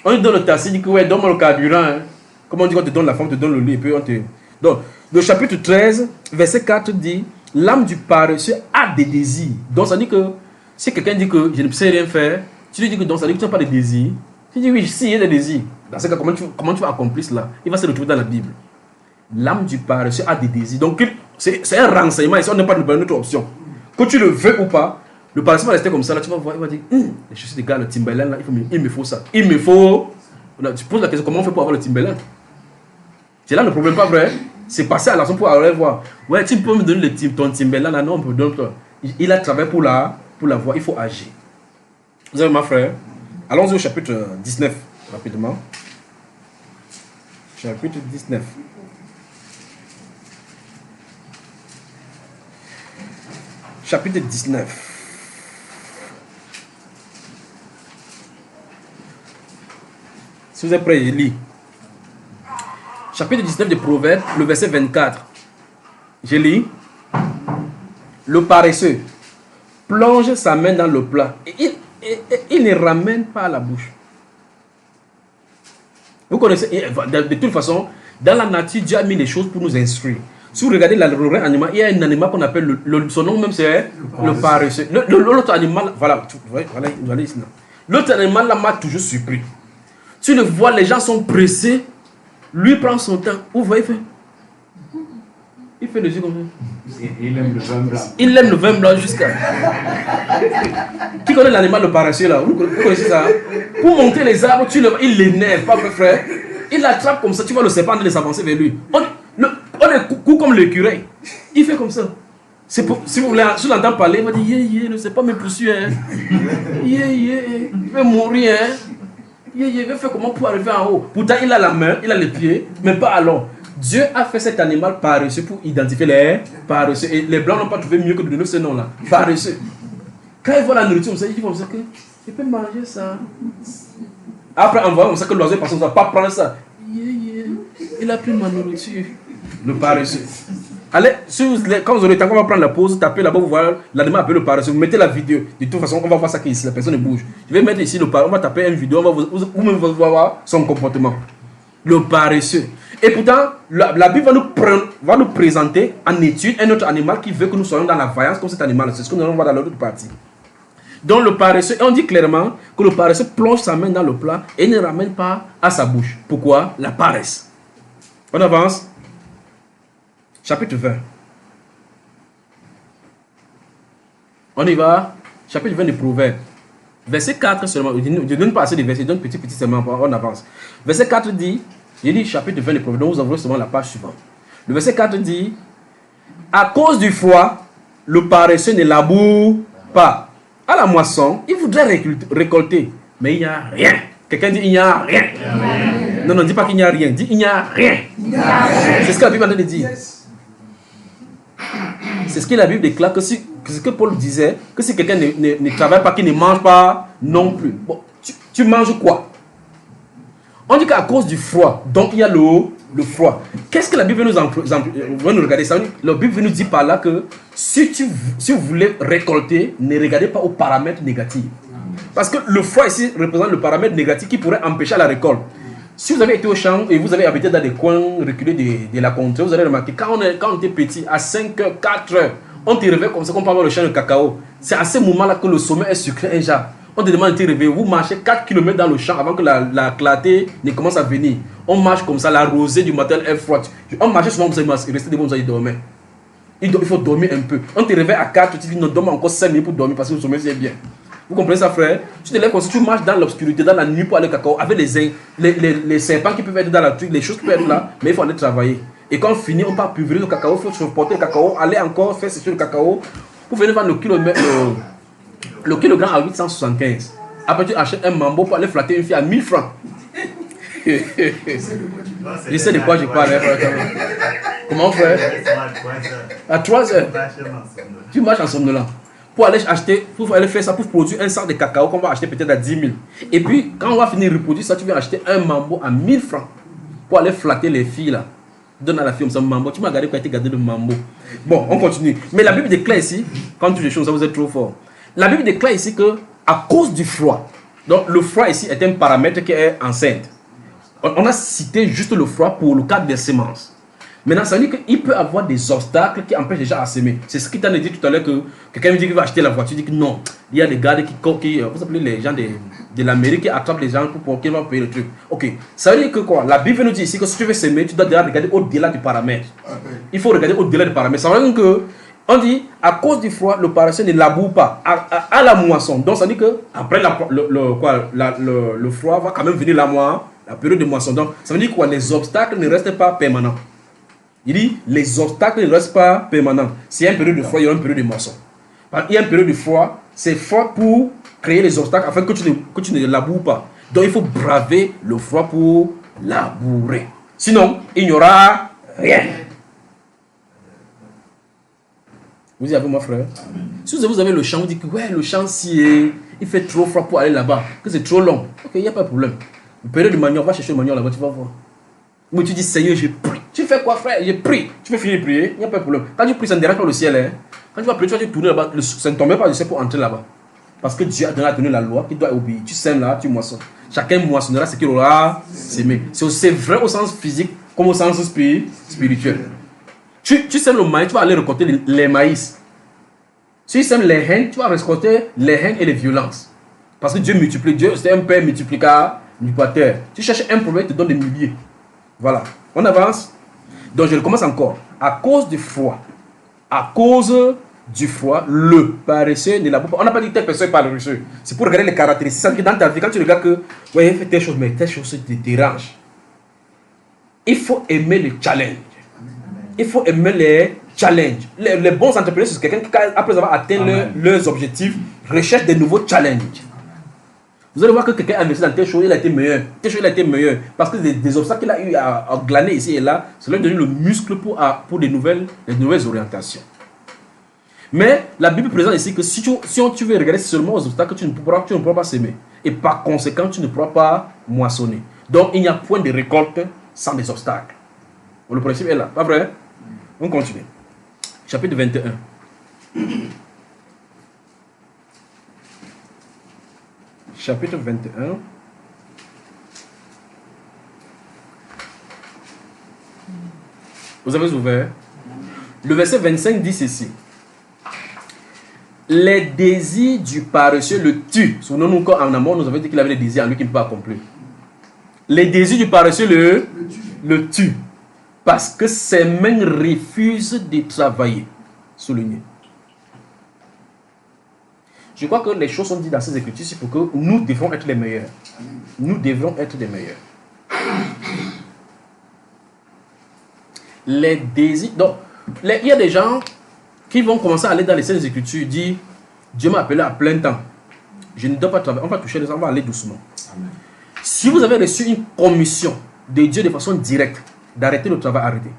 On lui donne le tassi, il dit que ouais, donne-moi le carburant. Hein. Comme on dit, on te donne la femme, on te donne le lit. Et puis on te... Donc, le chapitre 13, verset 4 dit, l'âme du paresseux a des désirs. Donc ça dit que si quelqu'un dit que je ne sais rien faire, tu lui dis que donc ça dit que tu n'as pas de désirs. Tu dis oui, si il y a des désirs. Dans ce cas, comment tu vas accomplir cela? Il va se retrouver dans la Bible. L'âme du paresseux a des désirs. Donc c'est un renseignement. Ici, on n'a pas de notre option. Que tu le veux ou pas, le paresseux va rester comme ça. Là, tu vas voir, il va dire les chaussures des gars, le Timberland, là, il me faut ça. Il me faut. Là, tu poses la question comment on fait pour avoir le Timberland? C'est là le problème, pas vrai? C'est passé à l'action pour aller voir. Ouais, tu peux me donner ton Timberland là? Non, on peut donner. Il a travaillé pour l'avoir. Il faut agir. Vous avez ma frère? Allons-y au chapitre 19, rapidement. Chapitre 19. Chapitre 19. Si vous êtes prêts, je lis. Chapitre 19 de Proverbes, le verset 24. Je lis. Le paresseux plonge sa main dans le plat et il ne ramène pas à la bouche. Vous connaissez, de toute façon, dans la nature, Dieu a mis les choses pour nous instruire. Si vous regardez le règne animal, il y a un animal qu'on appelle, son nom même c'est le paresseux. L'autre animal, voilà, ici. L'autre animal là m'a toujours surpris. Tu le vois, les gens sont pressés, lui prend son temps. Vous voyez, Il fait les yeux comme ça. Il aime le vin blanc. Il aime le vin blanc jusqu'à... Qui connaît l'animal de paresseux là? Vous connaissez ça? Pour monter les arbres, il l'énerve, pas vrai frère. Il l'attrape comme ça, tu vois le serpent de s'avancer vers lui. On est coucou comme l'écureuil. Il fait comme ça. Si vous voulez, si vous l'entendez parler, il va dire ne sais pas me poursuivre. Hein. Il va mourir. Hein. Il va faire comment pour arriver en haut. Pourtant, il a la main, il a les pieds, mais pas à l'ombre. Dieu a fait cet animal paresseux pour identifier les paresseux. Et les blancs n'ont pas trouvé mieux que de donner ce nom-là. Paresseux. Quand ils voient la nourriture, ils disent comme ça que il peut manger ça. Après, en voyant comme ça que l'oiseau passe, on ne va pas prendre ça. Il a pris ma nourriture. Le paresseux. Allez, quand vous aurez le temps, on va prendre la pause, taper là-bas, vous voyez l'animal appelé le paresseux. Vous mettez la vidéo. De toute façon, on va voir ça ici, la personne ne bouge. Je vais mettre ici le paresseux, on va taper une vidéo, vous va voir son comportement. Le paresseux. Et pourtant, la Bible va nous présenter en étude un autre animal qui veut que nous soyons dans la vaillance comme cet animal. C'est ce que nous allons voir dans l'autre partie. Donc le paresseux, on dit clairement que le paresseux plonge sa main dans le plat et ne ramène pas à sa bouche. Pourquoi? La paresse. On avance. Chapitre 20. On y va. Chapitre 20 de Proverbes. Verset 4 seulement. Je ne donne pas assez de versets, je donne petit seulement. On avance. Verset 4 dit, j'ai dit chapitre 20 de Proverbes, donc vous ouvrez seulement la page suivante. Le verset 4 dit, à cause du froid, le paresseux ne laboure pas. À la moisson, il voudrait récolter, mais il n'y a rien. Quelqu'un dit il n'y a rien. Non, non, dis pas qu'il n'y a rien. Dis il n'y a rien. C'est ce que la Bible est en train de dire. C'est ce que la Bible déclare, que ce que Paul disait, que si quelqu'un ne travaille pas, qu'il ne mange pas non plus. Bon, tu manges quoi? On dit qu'à cause du froid, donc il y a le froid. Qu'est-ce que la Bible veut nous regarder ça? La Bible nous dit par là que si vous voulez récolter, ne regardez pas aux paramètres négatifs. Parce que le froid ici représente le paramètre négatif qui pourrait empêcher la récolte. Si vous avez été au champ et vous avez habité dans des coins reculés de la contrée, vous allez remarquer, quand on était petit, à 5 h, 4 h, on te réveille comme ça, qu'on peut avoir le champ de cacao. C'est à ce moment-là que le sommeil est sucré, genre. On te demande de te réveiller. Vous marchez 4 km dans le champ avant que la clarté ne commence à venir. On marche comme ça, la rosée du matin est froide. On marchait souvent comme ça, il restait debout, il dormait. Il faut dormir un peu. On te réveille à 4, tu te dis non, dorme encore 5 minutes pour dormir parce que le sommeil c'est bien. Vous comprenez ça, frère? Tu te lèves comme si tu marches dans l'obscurité, dans la nuit pour aller au cacao, avec les serpents qui peuvent être dans la truc, les choses qui peuvent être là, mais il faut aller travailler. Et quand on finit, on part pulvériser le cacao, il faut transporter le cacao, aller encore faire sécher le cacao pour venir vendre le kilogramme à 875. Après, tu achètes un mambo pour aller flatter une fille à 1000 francs. Je sais de quoi je parle. Comment, frère? À 3 heures. Tu marches en somnolant. Pour aller acheter, pour aller faire ça, pour produire un sac de cacao qu'on va acheter peut-être à 10 000. Et puis, quand on va finir de reproduire ça, tu viens acheter un mambo à 1000 francs pour aller flatter les filles là. Donne à la fille comme ça, mambo. Tu m'as regardé quand tu as gardé le mambo. Bon, on continue. Mais la Bible déclare ici, quand tu fais des choses, ça vous êtes trop fort. La Bible déclare ici que, à cause du froid, donc le froid ici est un paramètre qui est enceinte. On a cité juste le froid pour le cadre des semences. Maintenant, ça veut dire qu'il peut y avoir des obstacles qui empêchent les gens à s'aimer. C'est ce qui t'a dit tout à l'heure que quelqu'un me dit qu'il va acheter la voiture, dit que non. Il y a des gars qui vous appelez les gens de l'Amérique qui attrapent les gens pour qu'ils vont payer le truc. Ok, ça veut dire que quoi? La Bible nous dit ici que si tu veux s'aimer, tu dois déjà regarder au-delà du paramètre. Il faut regarder au-delà du paramètre. Ça veut dire que, on dit, à cause du froid, le paresseux ne laboure pas à la moisson. Donc, ça veut dire que après le froid va quand même venir la période de moisson. Donc, ça veut dire quoi? Les obstacles ne restent pas permanents. Il dit, les obstacles ne restent pas permanents. S'il y a une période de froid, il y aura une période de moisson. Il y a une période de froid, c'est froid pour créer les obstacles afin que tu ne laboures pas. Donc, il faut braver le froid pour labourer. Sinon, il n'y aura rien. Vous y avez moi, frère? Si vous avez le champ, vous dites que ouais, le champ, si il fait trop froid pour aller là-bas, que c'est trop long. Ok, il n'y a pas de problème. Une période de manioc, va chercher le manioc là-bas, tu vas voir. Mais tu dis, Seigneur, j'ai prie. Tu fais quoi, frère? J'ai prie. Tu peux finir de prier, il n'y a pas de problème. Quand tu pries, ça ne dérange pas le ciel. Hein? Quand tu vas prier, tu vas te tourner là-bas, ça ne tombe pas du ciel pour entrer là-bas. Parce que Dieu a donné la loi, qu'il doit obéir. Tu sèmes là, tu moissonnes. Chacun moissonnera ce qu'il aura sémé. C'est vrai au sens physique comme au sens spirituel. Tu sèmes le maïs, tu vas aller récolter les maïs. Si tu sèmes les haines, tu vas récolter les haines et les violences. Parce que Dieu multiplie. Dieu, c'est un père multiplicateur. Tu cherches un problème, il te donne des milliers. Voilà. On avance. Donc je recommence encore. à cause du froid, le paresseux n'élabore pas. On n'a pas dit que telle personne est paresseux. C'est pour regarder les caractéristiques. C'est que dans ta vie, quand tu regardes que, ouais, il fait telle chose, mais telle chose te dérange. Il faut aimer le challenge. Il faut aimer les challenges. Les bons entrepreneurs, c'est quelqu'un qui, après avoir atteint leurs objectifs, recherche des nouveaux challenges. Vous allez voir que quelqu'un a investi dans telle chose, il a été meilleur. Telle chose, il a été meilleur. Parce que des obstacles qu'il a eu à glaner ici et là, ça lui a donné le muscle pour des nouvelles orientations. Mais la Bible présente ici que si tu veux regarder seulement aux obstacles, tu ne pourras pas s'aimer. Et par conséquent, tu ne pourras pas moissonner. Donc, il n'y a point de récolte sans des obstacles. Le principe est là, pas vrai? On continue. Chapitre 21. Chapitre 21. Vous avez ouvert. Le verset 25 dit ceci. Les désirs du paresseux le tuent. Souvenons-nous qu'en amont, nous avons dit qu'il avait des désirs en lui qui ne peut pas accomplir. Les désirs du paresseux le tuent. Parce que ses mains refusent de travailler. Souligné. Je crois que les choses sont dites dans ces écritures pour que nous devons être les meilleurs. Nous devons être les meilleurs. Les désirs. Donc, il y a des gens qui vont commencer à aller dans les scènes écritures, dire Dieu m'a appelé à plein temps. Je ne dois pas travailler. On va toucher les gens, on va aller doucement. Amen. Si vous avez reçu une commission de Dieu de façon directe, d'arrêter le travail, arrêtez.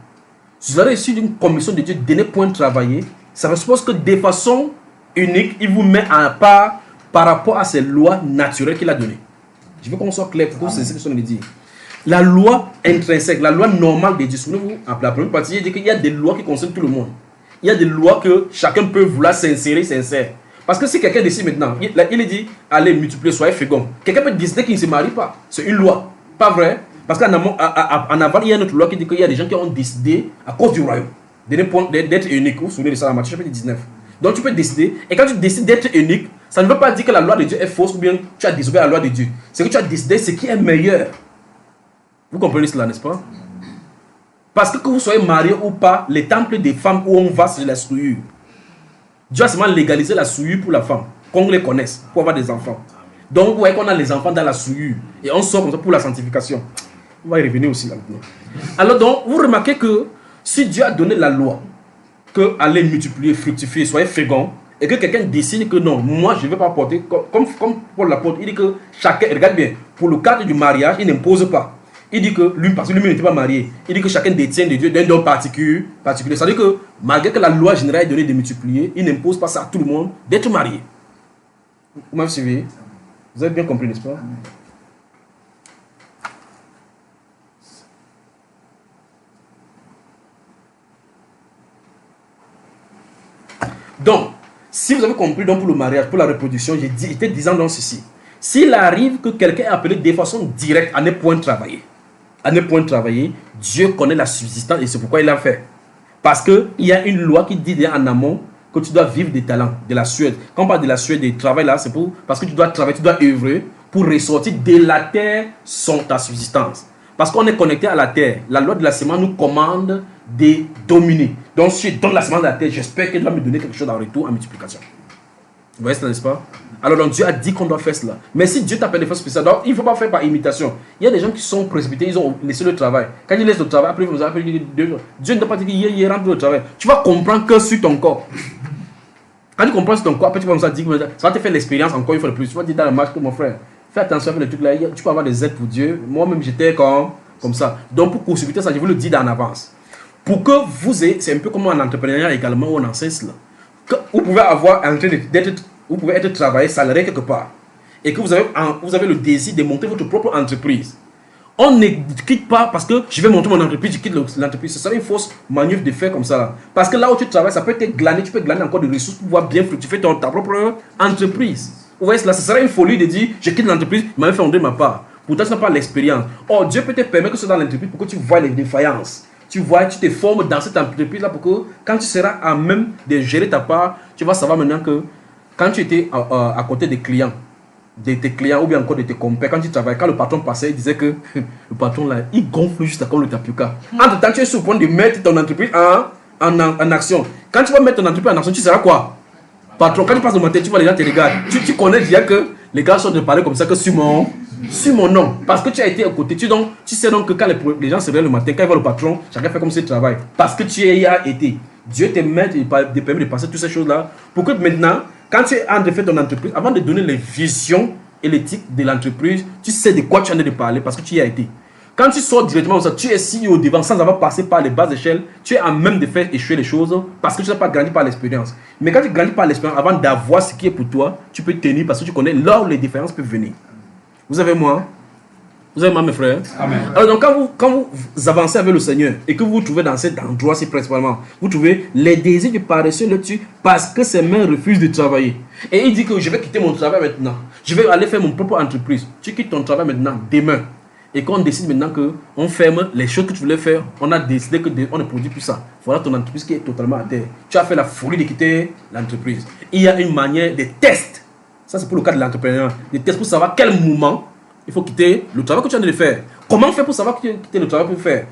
Si vous avez reçu une commission de Dieu de ne point travailler, ça suppose que de façon unique, il vous met en part par rapport à ces lois naturelles qu'il a données. Je veux qu'on soit clair pour que c'est ce que je veux dire. La loi intrinsèque, la loi normale de Dieu, souvenez-vous, la première partie, il dit qu'il y a des lois qui concernent tout le monde. Il y a des lois que chacun peut vouloir s'insérer. Parce que si quelqu'un décide maintenant, il dit, allez multiplier, soyez fécond. Quelqu'un peut décider qu'il ne se marie pas. C'est une loi. Pas vrai? Parce qu'en aval, il y a une autre loi qui dit qu'il y a des gens qui ont décidé, à cause du royaume, d'être unique. Vous vous souvenez de ça, Matthieu chapitre 19. Donc tu peux décider. Et quand tu décides d'être unique, ça ne veut pas dire que la loi de Dieu est fausse ou bien tu as désobéi à la loi de Dieu. C'est que tu as décidé ce qui est meilleur. Vous comprenez cela, n'est-ce pas? Parce que vous soyez marié ou pas, les temples des femmes où on va, c'est la souillure. Dieu a seulement légalisé la souillure pour la femme, qu'on les connaisse, pour avoir des enfants. Donc, vous voyez qu'on a les enfants dans la souillure. Et on sort comme ça pour la sanctification. On va y revenir aussi là maintenant. Alors donc, vous remarquez que si Dieu a donné la loi, que allez multiplier, fructifier, soyez fécond, et que quelqu'un décide que non, moi je ne vais pas porter, comme Paul l'apôtre, il dit que chacun, regarde bien, pour le cadre du mariage, il n'impose pas. Il dit que lui, parce que lui-même n'était pas marié, il dit que chacun détient de Dieu d'un don particulier. C'est-à-dire que malgré que la loi générale est donnée de multiplier, il n'impose pas ça à tout le monde d'être marié. Vous m'avez suivi? Vous avez bien compris, n'est-ce pas? Donc, si vous avez compris donc pour le mariage, pour la reproduction, j'étais disant dans ceci. S'il arrive que quelqu'un est appelé de façon directe à ne point travailler, Dieu connaît la subsistance et c'est pourquoi il l'a fait. Parce qu'il y a une loi qui dit en amont que tu dois vivre des talents, de la sueur. Quand on parle de la sueur, des travail là, c'est parce que tu dois travailler, tu dois œuvrer pour ressortir de la terre ta subsistance. Parce qu'on est connecté à la terre. La loi de la semence nous commande de dominer. Donc si je donne la semence de la terre, j'espère qu'elle va me donner quelque chose en retour en multiplication. Vous voyez cela, n'est-ce pas? Alors donc Dieu a dit qu'on doit faire cela. Mais si Dieu t'appelle de façon spéciale, donc il ne faut pas faire par imitation. Il y a des gens qui sont précipités, ils ont laissé le travail. Quand ils laissent le travail, après ils vont appeler Dieu ne doit pas dire qu'il rentre le travail. Tu vas comprendre que sur ton corps. Quand tu comprends sur ton corps, après tu vas dire ça va te faire l'expérience encore une fois de plus. Tu vas dire dans la marche que mon frère, fais attention avec le truc là, tu peux avoir des aides pour Dieu. Moi-même j'étais comme ça. Donc pour précipiter ça, je vous le dis en avance. Pour que vous ayez, c'est un peu comme en entrepreneuriat également où on enseigne cela. Vous pouvez avoir en train d'être, vous pouvez être travaillé salarié quelque part et que vous avez le désir de monter votre propre entreprise. On ne quitte pas parce que je vais monter mon entreprise, je quitte l'entreprise. Ce serait une fausse manœuvre de faire comme ça là. Parce que là où tu travailles, ça peut te glaner, tu peux glaner encore des ressources pour pouvoir bien fructifier ta propre entreprise. Vous voyez cela, ce serait une folie de dire je quitte l'entreprise, je m'avais fait honter ma part. Pourtant, ce n'est pas l'expérience. Oh, Dieu peut te permettre que ce soit dans l'entreprise pour que tu vois les défaillances. Tu vois, tu te formes dans cette entreprise-là pour que quand tu seras à même de gérer ta part, tu vas savoir maintenant que quand tu étais à côté des clients, de tes clients ou bien encore de tes compères, quand tu travailles, quand le patron passait, il disait que le patron là, il gonfle juste comme le tapioca. Entre temps, tu es sur le point de mettre ton entreprise en action. Quand tu vas mettre ton entreprise en action, tu seras quoi? Patron, quand tu passes au matin, tu vois les gens te regardent. Tu connais déjà que les gars sont de parler comme ça que sur mon nom. Parce que tu as été à côté. Tu sais donc que quand les gens se réveillent le matin, quand ils voient le patron, chacun fait comme s'il travaille. Parce que tu y as été. Dieu te permet de passer toutes ces choses-là pour que maintenant, quand tu es en train de faire ton entreprise, avant de donner les visions et l'éthique de l'entreprise, tu sais de quoi tu es en train de parler parce que tu y as été. Quand tu sors directement comme ça, tu es CEO devant sans avoir passé par les bas échelles, tu es à même de faire échouer les choses parce que tu n'as pas grandi par l'expérience. Mais quand tu grandis par l'expérience, avant d'avoir ce qui est pour toi, tu peux tenir parce que tu connais là où les différences peuvent venir. Vous avez moi? Vous avez moi, mes frères? Amen. Alors donc quand vous avancez avec le Seigneur et que vous vous trouvez dans cet endroit-ci principalement, vous trouvez les désirs du paresseux le tuent parce que ses mains refusent de travailler. Et il dit que je vais quitter mon travail maintenant. Je vais aller faire mon propre entreprise. Tu quittes ton travail maintenant, demain. Et qu'on décide maintenant qu'on ferme les choses que tu voulais faire, on a décidé qu'on ne produit plus ça. Voilà ton entreprise qui est totalement à terre. Tu as fait la folie de quitter l'entreprise. Il y a une manière de test. Ça, c'est pour le cas de l'entrepreneur. Des tests pour savoir quel moment il faut quitter le travail que tu as de faire. Comment faire pour savoir que tu as quitté le travail pour faire?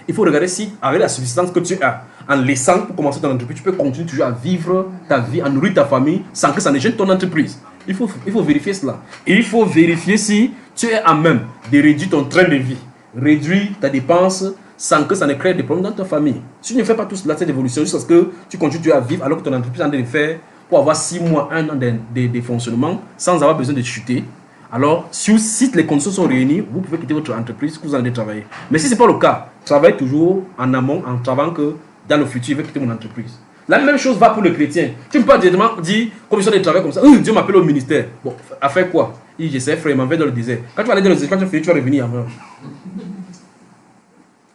Il faut regarder si, avec la subsistance que tu as, en laissant pour commencer ton entreprise, tu peux continuer toujours à vivre ta vie, à nourrir ta famille, sans que ça ne gêne ton entreprise. Il faut vérifier cela. Et il faut vérifier si tu es à même de réduire ton train de vie, réduire ta dépense, sans que ça ne crée des problèmes dans ta famille. Si tu ne fais pas tout cela, cette évolution, juste parce que tu continues à vivre alors que ton entreprise est en train de faire pour avoir 6 mois, 1 an de fonctionnement, sans avoir besoin de chuter. Alors, si les conditions sont réunies, vous pouvez quitter votre entreprise que vous allez travailler. Mais si ce n'est pas le cas, travaillez toujours en amont, en travaillant que dans le futur, je vais quitter mon entreprise. La même chose va pour le chrétien. Tu ne peux pas directement dire, commission de travail comme ça, Dieu m'appelle au ministère. Bon, à faire quoi? Il dit, j'essaie, frère, il m'en va dans le désert. Quand tu vas aller dans le désert, quand tu vas finir, tu vas revenir avant.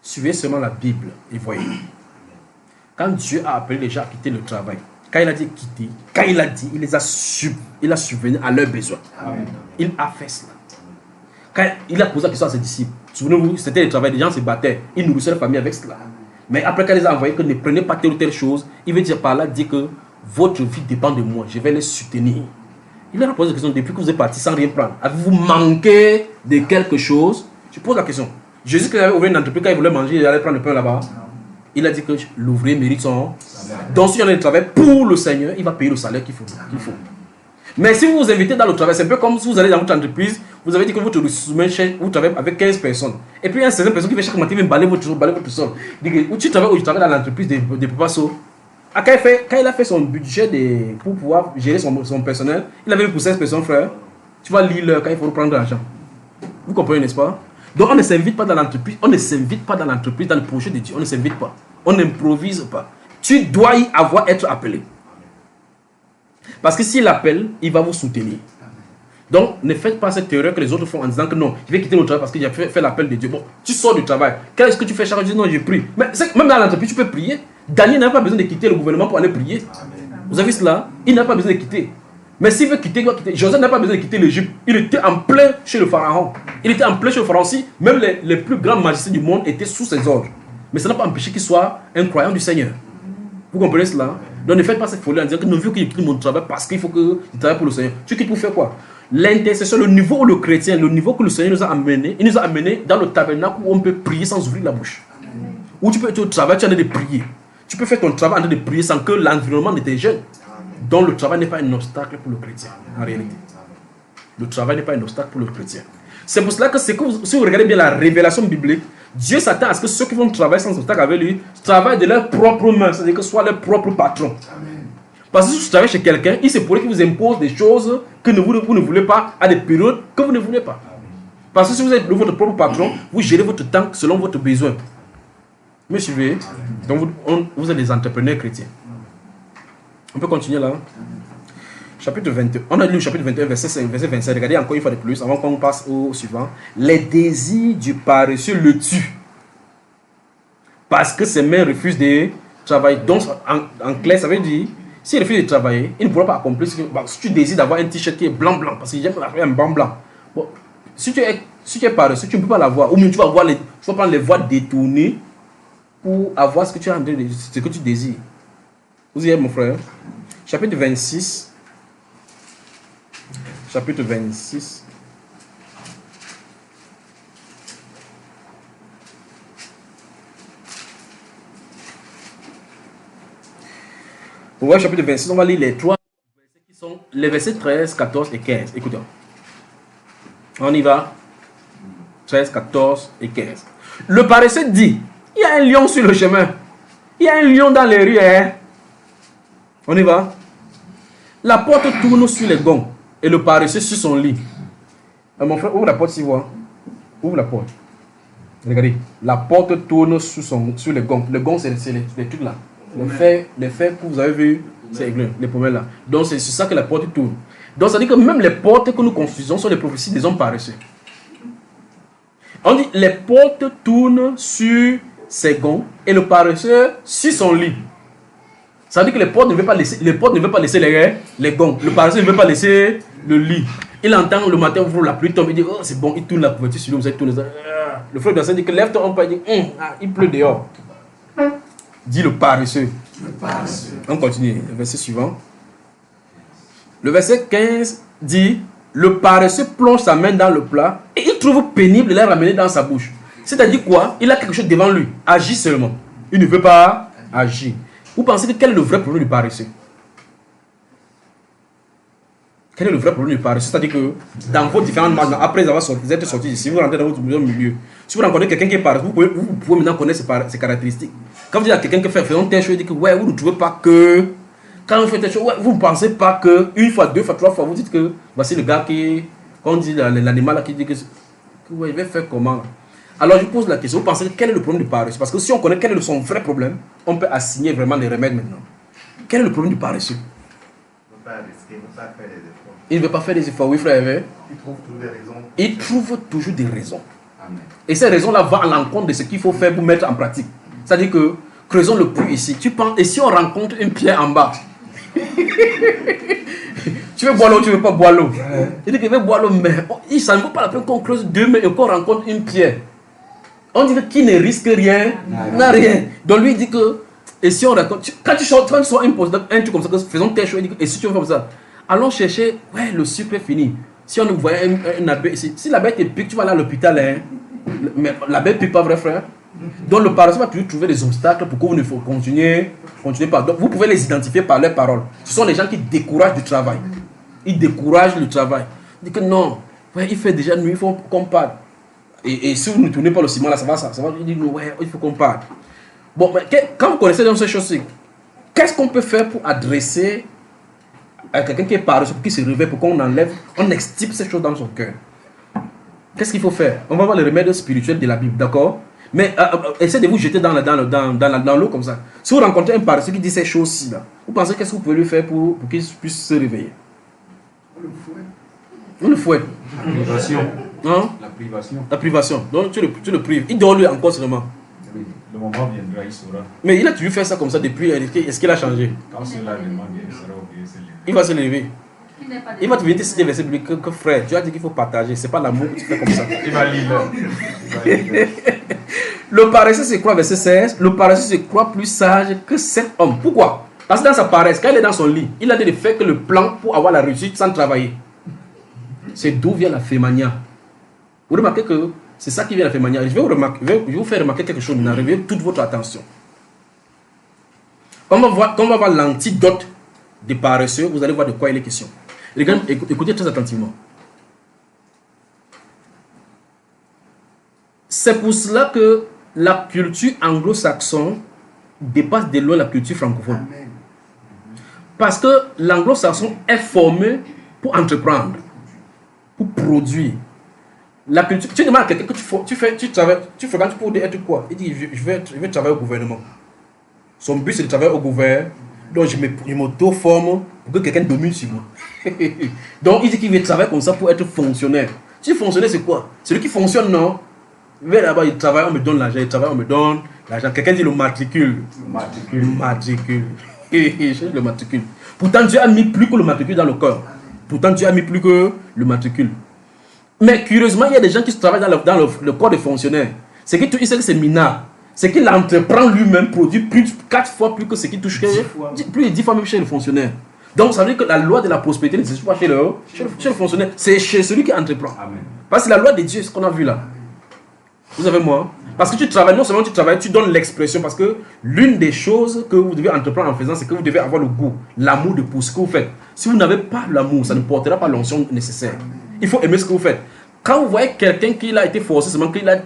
Suivez seulement la Bible et voyez. Quand Dieu a appelé les gens à quitter le travail, quand il a dit quitter, quand il a dit, il a subvenu à leurs besoins. Amen. Il a fait cela. Quand il a posé la question à ses disciples, souvenez-vous, c'était le travail, les gens se battaient, ils nourrissaient la famille avec cela. Mais après, quand il les a envoyés que ne prenez pas telle ou telle chose, il veut dire par là, dire que votre vie dépend de moi, je vais les soutenir. Il leur a posé la question, depuis que vous êtes parti sans rien prendre, avez-vous manqué de quelque chose? Je pose la question. Jésus, quand il avait ouvert une entreprise, quand il voulait manger, il allait prendre le pain là-bas. Il a dit que l'ouvrier mérite son. Donc, si on a un travail pour le Seigneur, il va payer le salaire qu'il faut. Mais si vous vous invitez dans le travail, c'est un peu comme si vous allez dans votre entreprise, vous avez dit que votre vous travaillez avec 15 personnes. Et puis il y a une certaine personne qui fait chaque matin balayer votre sol. Où tu travailles dans l'entreprise de Papa So. Quand il a fait son budget pour pouvoir gérer son personnel, il avait pour 16 personnes, frère. Tu vas lire l'heure quand il faut reprendre l'argent. Vous comprenez, n'est-ce pas? Donc on ne s'invite pas dans l'entreprise, dans le projet de Dieu, on ne s'invite pas, on n'improvise pas. Tu dois y être appelé. Parce que s'il appelle, il va vous soutenir. Donc ne faites pas cette erreur que les autres font en disant que non, je vais quitter le travail parce que j'ai fait l'appel de Dieu. Bon, tu sors du travail, qu'est-ce que tu fais chaque jour? Non, je prie. Mais même dans l'entreprise, tu peux prier. Daniel n'a pas besoin de quitter le gouvernement pour aller prier. Vous avez vu cela? Il n'a pas besoin de quitter. Mais s'il veut quitter, il doit quitter. Joseph n'a pas besoin de quitter l'Égypte. Il était en plein chez le pharaon. Il était en plein chez le pharaon. Si même les plus grands magistrats du monde étaient sous ses ordres. Mais ça n'a pas empêché qu'il soit un croyant du Seigneur. Vous comprenez cela? Donc ne faites pas cette folie en disant que non, il faut que je quitte mon travail parce qu'il faut que je travaille pour le Seigneur. Tu quittes pour faire quoi? L'intercession, le niveau où le chrétien, le niveau que le Seigneur nous a amené, il nous a amené dans le tabernacle où on peut prier sans ouvrir la bouche. Où tu peux être au travail, tu es en train de prier. Tu peux faire ton travail en train de prier sans que l'environnement ne te gêne. Donc le travail n'est pas un obstacle pour le chrétien, en réalité. Le travail n'est pas un obstacle pour le chrétien. C'est pour cela que, si vous regardez bien la révélation biblique, Dieu s'attend à ce que ceux qui vont travailler sans obstacle avec lui travaillent de leurs propres mains, c'est-à-dire que soient leurs propres patrons. Amen. Parce que si vous travaillez chez quelqu'un, il se pourrait qu'il vous impose des choses que vous ne voulez pas à des périodes que vous ne voulez pas. Parce que si vous êtes votre propre patron, vous gérez votre temps selon votre besoin. Vous me suivez? Donc vous êtes des entrepreneurs chrétiens. On peut continuer là. Chapitre 21. On a lu le chapitre 21, verset 5, verset 27. Regardez encore une fois de plus, avant qu'on passe au suivant. Les désirs du paresseux le tuent. Parce que ses mains refusent de travailler. Donc, en clair, ça veut dire, s'il refuse de travailler, il ne pourra pas accomplir ce que... Si tu désires d'avoir un t-shirt qui est blanc, parce que j'aime un blanc. Bon, si tu es paresseux, tu ne peux pas l'avoir. Ou même tu vas prendre les voies détournées pour avoir ce que tu as en train de, ce que tu désires. Vous y êtes, mon frère? Chapitre 26. chapitre 26. Proverbe chapitre 26, on va lire les trois versets qui sont les versets 13, 14 et 15. Écoutez. On y va. 13, 14 et 15. Le paresseux dit, il y a un lion sur le chemin. Il y a un lion dans les rues. Hein? On y va. La porte tourne sur les gonds et le paresseux sur son lit. Mon frère, ouvre la porte s'il voit. Ouvre la porte. Regardez. La porte tourne sur les gonds. Les gonds, c'est les trucs là. Les faits que vous avez vus, c'est les problèmes là. Donc c'est sur ça que la porte tourne. Donc ça veut dire que même les portes que nous construisons sont les prophéties des hommes paresseux. On dit les portes tournent sur ses gonds et le paresseux sur son lit. Ça veut dire que les portes ne veulent pas laisser les gonds. Le paresseux ne veut pas laisser le lit. Il entend le matin, la pluie tombe, il dit oh c'est bon, il tourne la couverture sur lui, vous tourne ça. Le frère de dit que lève-toi un peu, il dit il pleut dehors. Dit le paresseux. On continue, le verset suivant. Le verset 15 dit le paresseux plonge sa main dans le plat et il trouve pénible de la ramener dans sa bouche. C'est-à-dire quoi? Il a quelque chose devant lui. Agit seulement. Il ne veut pas agir. Vous pensez que quel est le vrai problème du paresseux? Quel est le vrai problème du paresseux? C'est-à-dire que dans vos différentes marches, après avoir sorti, vous êtes sortis ici, vous rentrez dans votre milieu. Si vous rencontrez quelqu'un qui est paresseux, vous pouvez maintenant connaître ses caractéristiques. Quand vous dites à quelqu'un qui fait faisons telle chose, il dit que ouais, vous ne trouvez pas que. Quand vous faites telle chose, ouais, vous ne pensez pas que. Une fois, deux fois, trois fois, vous dites que voici le gars qui. Quand on dit l'animal là qui dit que ouais, il va faire comment? Alors je pose la question, vous pensez que quel est le problème du paresseux? Parce que si on connaît quel est son vrai problème, on peut assigner vraiment les remèdes maintenant. Quel est le problème du paresseux? Il ne veut pas faire des efforts, oui frère. Il trouve toujours des raisons. Amen. Et ces raisons-là vont à l'encontre de ce qu'il faut faire pour mettre en pratique. C'est-à-dire que, creusons le puits ici. Tu penses, et si on rencontre une pierre en bas, tu veux boire l'eau, tu ne veux pas boire l'eau. Il dit qu'il veut boire l'eau, mais ça ne vaut pas la peine qu'on creuse deux mètres et qu'on rencontre une pierre. On dit que qui ne risque rien, n'a rien. Donc lui il dit que, et si on raconte, quand tu sors un truc comme ça, faisons telle chose, il dit que, et si tu veux faire ça, allons chercher, ouais, le sucre est fini. Si on voyait un abeille ici, si l'abeille te pique, tu vas aller à l'hôpital, hein. Mais l'abeille ne pique pas, vrai frère. Donc le paresseux va toujours trouver des obstacles pour que vous ne continuez pas. Donc vous pouvez les identifier par leurs paroles. Ce sont les gens qui découragent du travail. Ils découragent le travail. Ils disent que non, ouais, il fait déjà nuit, il faut qu'on parte. Et si vous ne tournez pas le ciment là, ça va. Il dit ouais, il faut qu'on parte. Bon, mais quand vous connaissez donc ces choses-ci, qu'est-ce qu'on peut faire pour adresser à quelqu'un qui est paresseux, pour qu'il se réveille, pour qu'on enlève, on extirpe ces choses dans son cœur? Qu'est-ce qu'il faut faire? On va voir les remèdes spirituels de la Bible, d'accord? Mais essayez de vous jeter dans l'eau comme ça. Si vous rencontrez un paresseux qui dit ces choses-ci là, vous pensez qu'est-ce que vous pouvez lui faire pour qu'il puisse se réveiller? On le fouette. La privation. Hein? La privation. Donc tu le prives. Il dort lui encore seulement. Oui, le moment viendra, il saura. Mais il a toujours fait ça comme ça depuis. Est-ce qu'il a changé? Quand cela demande, il sera obligé de se lever. Il va se lever. Il va te venir te citer verset biblique que frère, tu as dit qu'il faut partager. C'est pas l'amour que tu fais comme ça. Il va lire. Le paresseux se croit, verset 16. Le paresseux se croit plus sage que cet homme. Pourquoi? Parce que dans sa paresse, quand il est dans son lit, il a dit de faire que le plan pour avoir la réussite sans travailler. C'est d'où vient la fémania. Vous remarquez que c'est ça qui vient la fémania. Je vais vous faire remarquer quelque chose maintenant. Réveillez toute votre attention. Quand on va voir l'antidote des paresseux, vous allez voir de quoi il est question. Regardez, écoutez très attentivement. C'est pour cela que la culture anglo-saxonne dépasse de loin la culture francophone. Amen. Parce que l'anglo-saxon est formé pour entreprendre, pour produire. La culture, tu demandes à quelqu'un que tu fréquentes pour être quoi? Il dit je vais travailler au gouvernement. Son but c'est de travailler au gouvernement. Donc je m'auto-forme pour que quelqu'un domine sur moi. Donc il dit qu'il veut travailler comme ça pour être fonctionnaire. Si fonctionnaire c'est quoi? Celui qui fonctionne, non? Il va là-bas, il travaille, on me donne l'argent, il travaille, on me donne l'argent. Quelqu'un dit le matricule. Matricule. Le matricule. Pourtant Dieu a mis plus que le matricule dans le corps. Mais curieusement, il y a des gens qui travaillent dans le corps des fonctionnaires. C'est qu'il sait que c'est minable. C'est qu'il entreprend lui-même, produit 4 fois plus que ce qu'il touche. Plus de 10 fois même chez le fonctionnaire. Donc ça veut dire que la loi de la prospérité ne s'explique pas chez le fonctionnaire, c'est chez celui qui entreprend. Amen. Parce que la loi de Dieu, c'est ce qu'on a vu là. Vous avez moi? Parce que tu travailles, non seulement tu travailles, tu donnes l'expression. Parce que l'une des choses que vous devez entreprendre en faisant, c'est que vous devez avoir le goût, l'amour pour ce que vous faites. Si vous n'avez pas l'amour, ça ne portera pas l'onction nécessaire. Il faut aimer ce que vous faites. Quand vous voyez quelqu'un qui a été forcé, seulement qu'il a,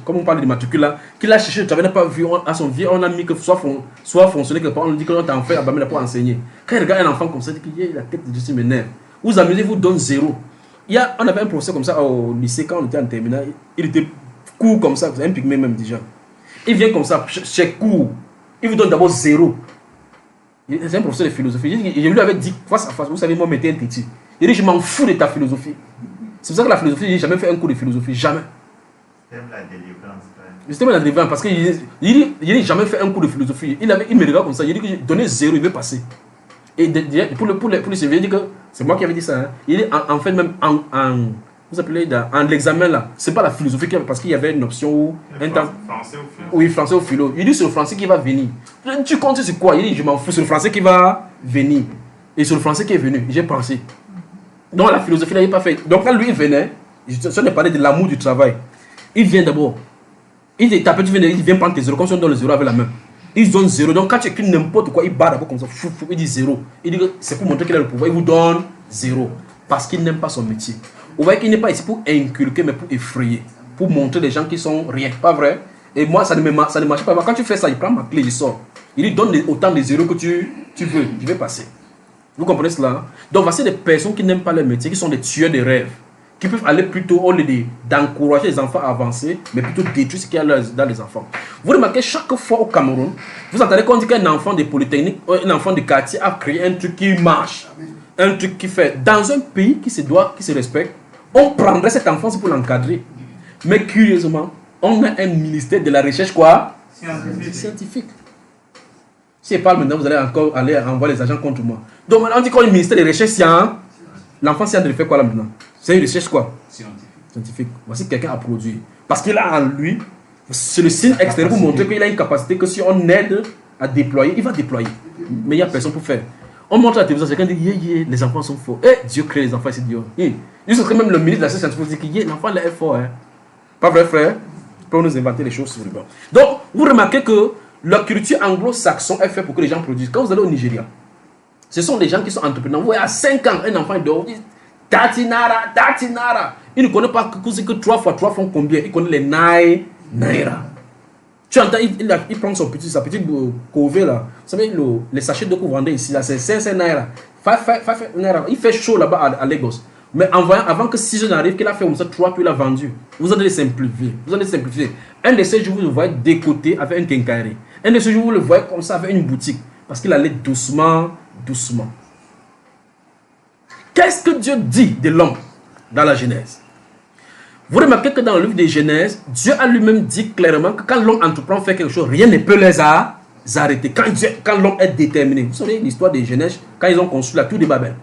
comme on parle de matricule là, qu'il a cherché le travail, n'a pas vu à son vie, on a mis que soit fonctionner quelque part, on lui dit que l'on t'a en fait, pour enseigner. Quand il regarde un enfant comme ça, il dit que la tête de Dieu m'énerve. Vous amusez, vous donne zéro. On avait un professeur comme ça au lycée quand on était en terminale, il était court comme ça, un pygmée même déjà. Il vient comme ça, chez court, il vous donne d'abord zéro. C'est un professeur de philosophie. Je lui avais dit face à face, vous savez, moi, mettez un téti. Il dit, je m'en fous de ta philosophie. C'est pour ça que la philosophie, je n'ai jamais fait un cours de philosophie, jamais. J'aime la délivrance. C'était la délivrance parce qu'il dit, jamais fait un cours de philosophie. Il me regarde comme ça, il dit que j'ai donné zéro, il veut passer. Et pour les surveillants, il dit que c'est moi qui avais dit ça. Hein. Il dit, en fait, même vous appelez en l'examen là, c'est pas la philosophie parce qu'il y avait une option où Français ou philo? Oui, français ou philo. Il dit c'est le français qui va venir. Tu comptes sur quoi? Il dit je m'en fous, c'est le français qui va venir. Et c'est le français qui est venu. J'ai pensé. Donc la philosophie là, il n'est pas fait. Donc quand lui il venait, je ne parlais de l'amour du travail. Il vient d'abord. Il dit il vient prendre tes zéros comme si on donne le zéro avec la main. Il donne zéro. Donc quand tu écris n'importe quoi, il bat d'abord comme ça. Il dit zéro. Il dit que c'est pour montrer qu'il a le pouvoir. Il vous donne zéro. Parce qu'il n'aime pas son métier. Vous voyez qu'il n'est pas ici pour inculquer, mais pour effrayer. Pour montrer des gens qui sont rien. Pas vrai? Et moi, ça ne marche pas. Quand tu fais ça, il prend ma clé, il sort. Il lui donne autant de zéros que tu veux. Je vais passer. Vous comprenez cela? Donc, voici des personnes qui n'aiment pas leur métier, qui sont des tueurs de rêves. Qui peuvent aller plutôt, au lieu d'encourager les enfants à avancer, mais plutôt détruire ce qu'il y a dans les enfants. Vous remarquez, chaque fois au Cameroun, vous entendez qu'on dit qu'un enfant de Polytechnique, un enfant de quartier a créé un truc qui marche. Un truc qui fait. Dans un pays qui se respecte, on prendrait cet enfant pour l'encadrer. Mais curieusement, on a un ministère de la recherche quoi? Scientifique. Si je parle maintenant, vous allez encore aller envoyer les agents contre moi. Donc on dit qu'on a un ministère de recherche scientifique. L'enfant scientifique fait quoi là maintenant? C'est une recherche quoi? Scientifique. Voici quelqu'un a produit. Parce qu'il a en lui, c'est le signe extérieur pour montrer qu'il a une capacité que si on aide à déployer, il va déployer. Mais il n'y a personne pour faire. On montre à la télévision, quelqu'un dit, les enfants sont forts. Eh, Dieu crée les enfants, c'est Dieu. Juste que même le ministre de la science dit que l'enfant là est fort. Hein. Pas vrai, frère? Pour nous inventer les choses sur le banc. Donc, vous remarquez que la culture anglo-saxonne est faite pour que les gens produisent. Quand vous allez au Nigeria, ce sont des gens qui sont entrepreneurs. Vous voyez, à 5 ans, un enfant dort, il dit Tatinara, Tatinara. Il ne connaît pas que 3 fois 3 font combien. Il connaît les naira. Tu entends, il prend sa petite corvée là. Vous savez, les sachets de que vous vendez ici, là, c'est 5 naira. 5 naira. Il fait chaud là-bas à Lagos. Mais avant que 6 jeunes arrivent, qu'il a fait comme ça 3, puis il a vendu. Vous allez simplifier. Un de ces jours, vous le voyez décoté avec un quincaillerie. Un de ces jours, vous le voyez comme ça avec une boutique. Parce qu'il allait doucement. Qu'est-ce que Dieu dit de l'homme dans la Genèse? Vous remarquez que dans le livre de Genèse, Dieu a lui-même dit clairement que quand l'homme entreprend faire quelque chose, rien ne peut les arrêter. Quand l'homme est déterminé. Vous savez l'histoire de Genèse, quand ils ont construit la tour de Babel.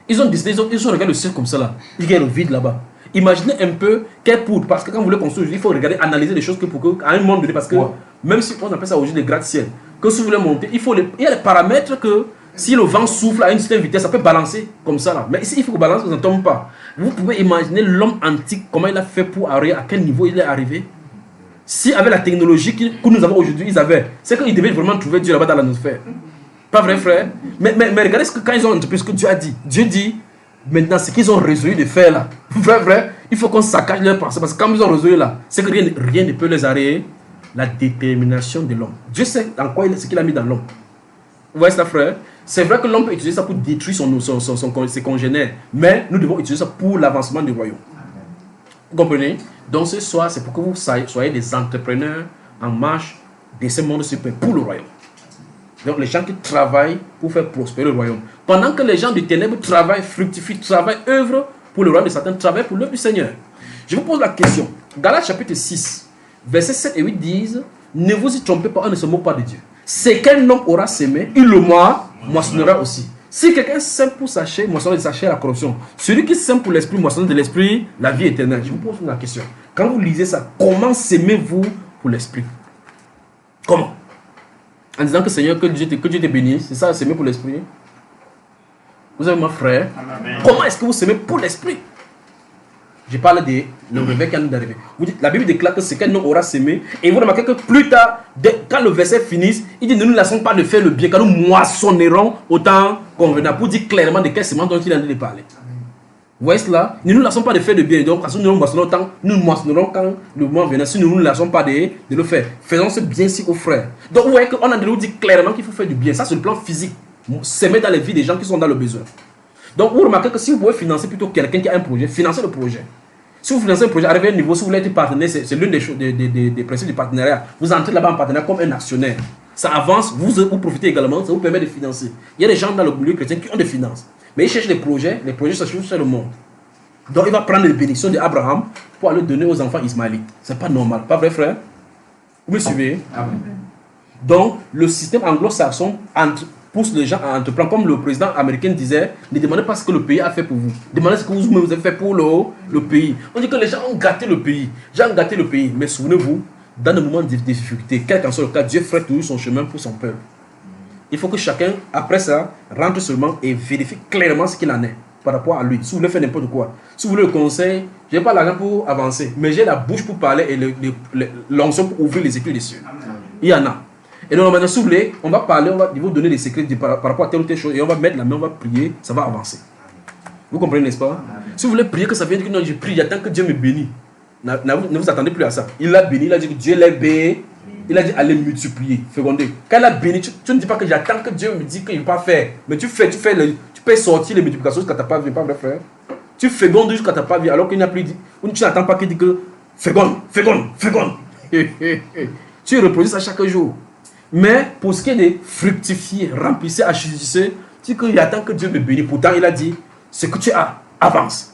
Ils ont décidé, ils ont regardé le ciel comme ça là. Il y a le vide là-bas. Imaginez un peu quelle poudre, parce que quand vous voulez construire, il faut regarder, analyser les choses à un moment donné, parce que même si on appelle ça aujourd'hui des gratte-ciel, que si vous voulez monter, il y a des paramètres que si le vent souffle à une certaine vitesse, ça peut balancer comme ça là. Mais ici, il faut que balance, ça ne tombe pas. Vous pouvez imaginer l'homme antique, comment il a fait pour arriver, à quel niveau il est arrivé. Si avec la technologie que nous avons aujourd'hui, c'est qu'ils devaient vraiment trouver Dieu là-bas dans l'atmosphère. Pas vrai, frère? Mais regardez ce que quand ils ont entrepris, ce que Dieu a dit. Dieu dit, maintenant, ce qu'ils ont résolu de faire là. Vrai, il faut qu'on saccage leur pensée. Parce que quand ils ont résolu là, c'est que rien ne peut les arrêter. La détermination de l'homme. Dieu sait dans quoi ce qu'il a mis dans l'homme. Vous voyez ça, frère? C'est vrai que l'homme peut utiliser ça pour détruire ses congénères. Mais nous devons utiliser ça pour l'avancement du royaume. Vous comprenez? Donc ce soir, c'est pour que vous soyez des entrepreneurs en marche de ce monde super pour le royaume. Donc les gens qui travaillent pour faire prospérer le royaume. Pendant que les gens du ténèbre travaillent, fructifient, travaillent, œuvrent pour le royaume de Satan, travaillent pour l'œuvre du Seigneur. Je vous pose la question. Galates chapitre 6, versets 7 et 8 disent, ne vous y trompez pas, on ne se moque pas de Dieu. C'est qu'un homme aura semé, il le moissonnera aussi. Si quelqu'un sème pour sa chair, moissonnera de sa chair la corruption. Celui qui sème pour l'esprit, moissonnera de l'esprit la vie éternelle. Je vous pose la question. Quand vous lisez ça, comment s'aimez-vous pour l'esprit? Comment? En disant que Seigneur, que Dieu te bénisse, c'est ça, s'aimer pour l'esprit? Vous avez mon frère. Amen. Comment est-ce que vous semez pour l'esprit? Je parle de le réveil qui est arrivé. Vous dites, la Bible déclare que ce qu'un homme aura semé. Et vous remarquez que plus tard, quand le verset finisse, il dit ne nous laissons pas de faire le bien, car nous moissonnerons autant convenable. Pour dire clairement de quelle semence dont il est en train de parler. Vous voyez cela? Ne nous laissons pas de faire le bien. Donc, parce que nous moissonnerons autant, nous moissonnerons quand le moment viendra. Si nous ne nous laissons pas de le faire, faisons ce bien-ci aux frères. Donc, vous voyez qu'on a nous dit clairement qu'il faut faire du bien. Ça, c'est le plan physique. S'aimer dans les vies des gens qui sont dans le besoin. Donc, vous remarquez que si vous pouvez financer plutôt quelqu'un qui a un projet, financez le projet. Si vous financez un projet, arrivez à un niveau, si vous voulez être partenaire, c'est l'une des choses, des principes du partenariat. Vous entrez là-bas en partenariat comme un actionnaire. Ça avance, vous profitez également, ça vous permet de financer. Il y a des gens dans le milieu chrétien qui ont des finances. Mais ils cherchent des projets ça cherche sur le monde. Donc, il va prendre les bénédictions d'Abraham pour aller donner aux enfants ismaélites. C'est pas normal, pas vrai, frère? Vous me suivez? Amen. Donc, le système anglo-saxon pousse les gens à entreprendre. Comme le président américain disait, ne demandez pas ce que le pays a fait pour vous. Demandez ce que vous avez fait pour le pays. On dit que les gens ont gâté le pays. Gens ont gâté le pays. Mais souvenez-vous, dans le moment de difficulté, quel qu'en soit le cas, Dieu ferait toujours son chemin pour son peuple. Il faut que chacun, après ça, rentre seulement et vérifie clairement ce qu'il en est par rapport à lui. Si vous voulez faire n'importe quoi, si vous voulez le conseil, je n'ai pas l'argent pour avancer, mais j'ai la bouche pour parler et l'onction pour ouvrir les écrits des cieux. Il y en a. Et donc maintenant, si vous voulez, on va parler, on va vous donner des secrets par rapport à telle ou telle chose et on va mettre la main, on va prier, ça va avancer. Vous comprenez, n'est-ce pas? Si vous voulez prier que ça vienne dire que non, je prie, j'attends que Dieu me bénisse. Ne vous attendez plus à ça. Il l'a béni, il a dit que Dieu l'a béni. Il a dit allez multiplier, féconder. Quand il a béni, tu ne dis pas que j'attends que Dieu me dise qu'il ne va pas faire. Mais tu peux sortir les multiplications jusqu'à ta pas vu, pas vrai frère? Tu fécondes jusqu'à ta pas vu, alors qu'il n'y a plus dit. Ou tu n'attends pas qu'il dise que féconde. Tu reproduis ça chaque jour. Mais pour ce qui est de fructifier, remplissez, achevissez, tu dis qu'il attend que Dieu me bénisse. Pourtant, il a dit ce que tu as, avance.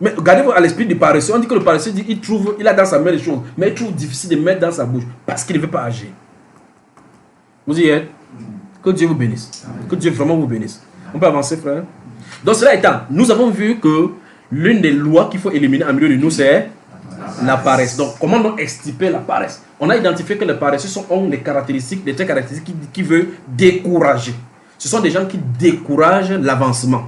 Mais regardez-vous à l'esprit du paresseux. On dit que le paresseux dit il a dans sa main les choses, mais il trouve difficile de mettre dans sa bouche parce qu'il ne veut pas agir. Vous y êtes? Que Dieu vous bénisse. Que Dieu vraiment vous bénisse. On peut avancer, frère? Donc, cela étant, nous avons vu que l'une des lois qu'il faut éliminer en milieu de nous, c'est la paresse. Donc, comment donc extirper la paresse? On a identifié que les paresseux ont des traits caractéristiques qui veulent décourager. Ce sont des gens qui découragent l'avancement,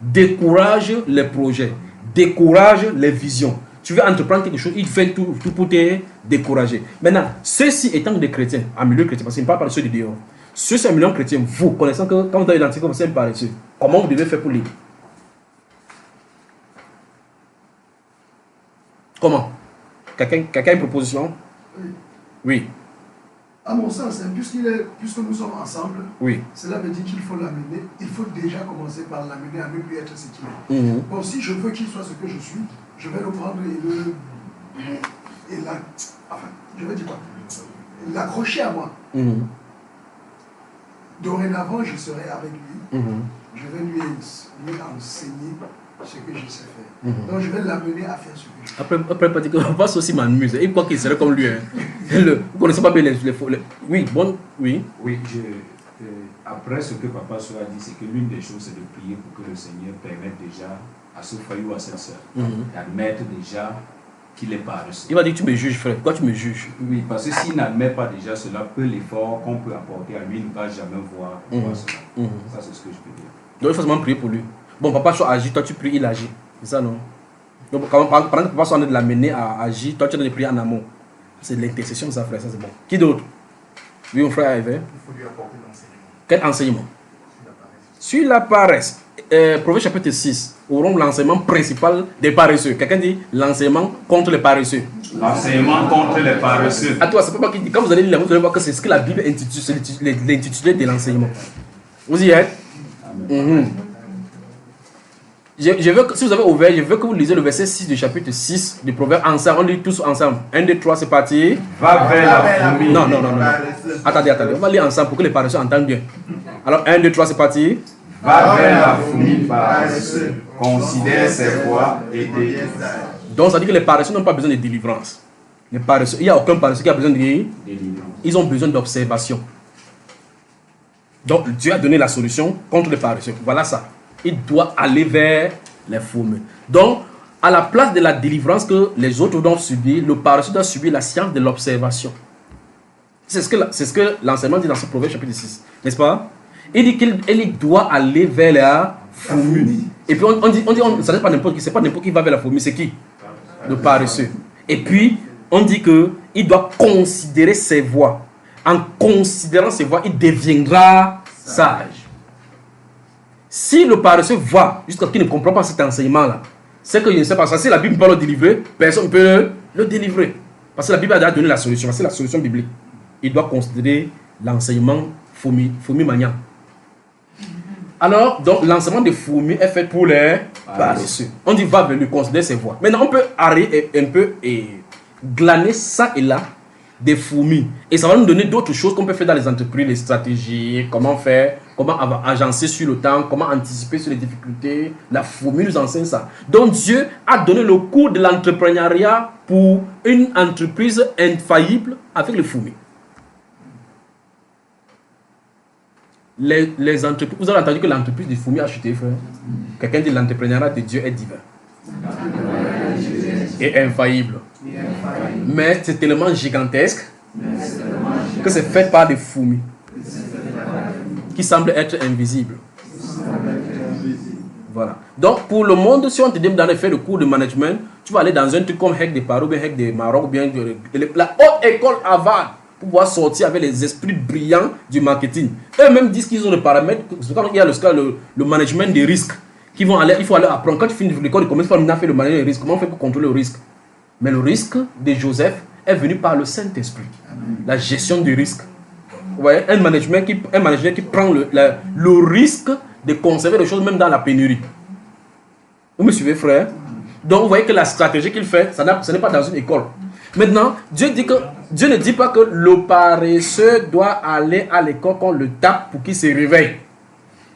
découragent les projets, décourage les visions. Tu veux entreprendre quelque chose, il fait tout pour te décourager. Maintenant, ceux-ci étant des chrétiens, en milieu chrétien, parce qu'il ne parle pas de ceux de dehors, ceux-ci en milieu chrétien, vous connaissant que quand vous avez identifié comme c'est un paresseux, comment vous devez faire pour lui? Comment? Quelqu'un a une proposition? Oui. À mon sens, puisque nous sommes ensemble, Oui. cela veut dire qu'il faut l'amener. Il faut déjà commencer par l'amener à ne plus être ce qu'il est. Bon, si je veux qu'il soit ce que je suis, je vais le prendre je vais dire quoi? L'accrocher à moi. Dorénavant, je serai avec lui. Je vais lui enseigner ce que je sais faire. Donc, je vais l'amener à faire ce que je fais. Après, pas dire que on va aussi m'amuser. Il croit qu'il serait comme lui. Hein. Vous connaissez pas bien les oui, bon, oui. Oui, après ce que Papa Soa a dit, c'est que l'une des choses, c'est de prier pour que le Seigneur permette déjà à ce frère ou à cette soeur d'admettre déjà qu'il est paresseux. Il va dire tu me juges, frère. Pourquoi tu me juges? Oui, parce que s'il n'admet pas déjà cela, peu l'effort qu'on peut apporter à lui ne va jamais voir cela. Ça, c'est ce que je peux dire. Donc, il faut seulement prier pour lui. Bon, Papa Soa agit, toi tu pries, il agit. C'est ça, non? Donc, pendant que Papa Soa est de l'amener à agir, toi tu es de prier en amont. C'est l'intercession de ça, frère, ça c'est bon. Qui d'autre? Oui, mon frère est arrivé. Il faut lui apporter l'enseignement. Quel enseignement? Sur la paresse. Proverbe chapitre 6, auront l'enseignement principal des paresseux. Quelqu'un dit l'enseignement contre les paresseux. L'enseignement contre les paresseux. À toi, c'est pas moi qui dis. Quand vous allez lire, vous allez voir que c'est ce que la Bible intitule, c'est l'intitulé de l'enseignement. Vous y êtes? Je veux que, si vous avez ouvert, je veux que vous lisez le verset 6 du chapitre 6 du Proverbe ensemble. On lit tous ensemble. 1, 2, 3, c'est parti. Va vers la fourmi. Non. Attendez. On va lire ensemble pour que les paresseux entendent bien. Alors, 1, 2, 3, c'est parti. Va vers la fourmi paresseux. Considère ses voies et tes. Donc, ça dit que les paresseux n'ont pas besoin de délivrance. Les paresseux, il n'y a aucun paresseux qui a besoin de délivrance. Ils ont besoin d'observation. Donc, Dieu a donné la solution contre les paresseux. Voilà ça. Il doit aller vers les fourmis. Donc, à la place de la délivrance que les autres doivent subir, le paresseux doit subir la science de l'observation. C'est ce que l'enseignement dit dans ce Proverbe chapitre 6. N'est-ce pas? Il dit qu'il doit aller vers la fourmi. Et puis on dit ça n'est pas n'importe qui, c'est pas n'importe qui va vers la fourmi, c'est qui? Le paresseux. Et puis on dit qu'il doit considérer ses voies. En considérant ses voies, il deviendra sage. Si le paresseux voit jusqu'à ce qu'il ne comprend pas cet enseignement-là, c'est que je ne sais pas, si la Bible peut le délivrer, personne ne peut le délivrer. Parce que la Bible a donné la solution, c'est la solution biblique. Il doit considérer l'enseignement fourmi maniant. Alors, donc, l'enseignement de fourmi est fait pour les paresseux. On dit va venir considérer ses voies. Maintenant, on peut arrêter un peu et glaner ça et là des fourmis. Et ça va nous donner d'autres choses qu'on peut faire dans les entreprises, les stratégies, comment faire, comment agencer sur le temps, comment anticiper sur les difficultés. La fourmi nous enseigne ça. Donc Dieu a donné le cours de l'entrepreneuriat pour une entreprise infaillible avec les fourmis. Les entreprises, vous avez entendu que l'entreprise des fourmis a chuté, frère. Quelqu'un dit l'entrepreneuriat de Dieu est divin. Et infaillible. Mais c'est tellement gigantesque que c'est fait par des fourmis qui semblent être invisibles. Voilà. Donc pour le monde, si on te dit d'aller faire le cours de management, tu vas aller dans un truc comme Hec des Paro, bien Hec des Maroc, bien la haute école Harvard pour pouvoir sortir avec les esprits brillants du marketing. Eux-mêmes disent qu'ils ont des paramètres. Quand il y a le management des risques, qui vont aller, il faut aller apprendre. Quand tu finis l'école de commerce, il faut venir faire le management des risques. Comment on fait pour contrôler le risque? Mais le risque de Joseph est venu par le Saint-Esprit. La gestion du risque. Vous voyez, un manager qui prend le risque de conserver les choses même dans la pénurie. Vous me suivez, frère? Donc vous voyez que la stratégie qu'il fait, ce n'est pas dans une école. Maintenant, Dieu ne dit pas que le paresseux doit aller à l'école qu'on le tape pour qu'il se réveille.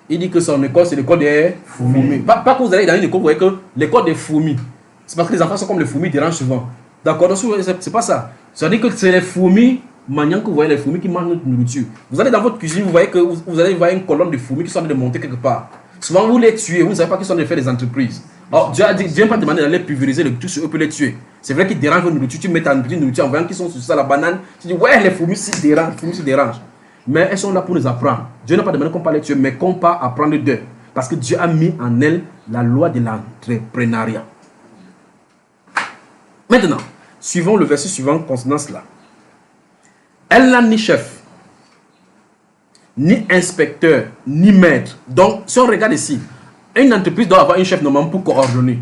Il dit que son école, c'est l'école des fourmis. Pas que vous allez dans une école, vous voyez que l'école des fourmis. C'est parce que les enfants sont comme les fourmis, dérangent souvent. D'accord, donc c'est pas ça. Ça veut dire que c'est les fourmis maniant que vous voyez les fourmis qui mangent notre nourriture. Vous allez dans votre cuisine, vous voyez que vous allez voir une colonne de fourmis qui sont en train de monter quelque part. Souvent vous les tuez, vous ne savez pas qu'ils sont en train de faire des entreprises. Alors Dieu n'a pas demandé d'aller pulvériser le tout sur eux pour les tuer. C'est vrai qu'ils dérangent votre nourriture, tu mets ta nourriture en voyant qu'ils sont sur ça, la banane, tu dis ouais les fourmis s'y dérangent. Mais elles sont là pour nous apprendre. Dieu n'a pas demandé qu'on pas les tuer, mais qu'on pas apprendre d'eux. Parce que Dieu a mis en elles la loi de l'entrepreneuriat. Maintenant, suivons le verset suivant concernant cela. Elle n'a ni chef, ni inspecteur, ni maître. Donc, si on regarde ici, une entreprise doit avoir un chef normalement pour coordonner.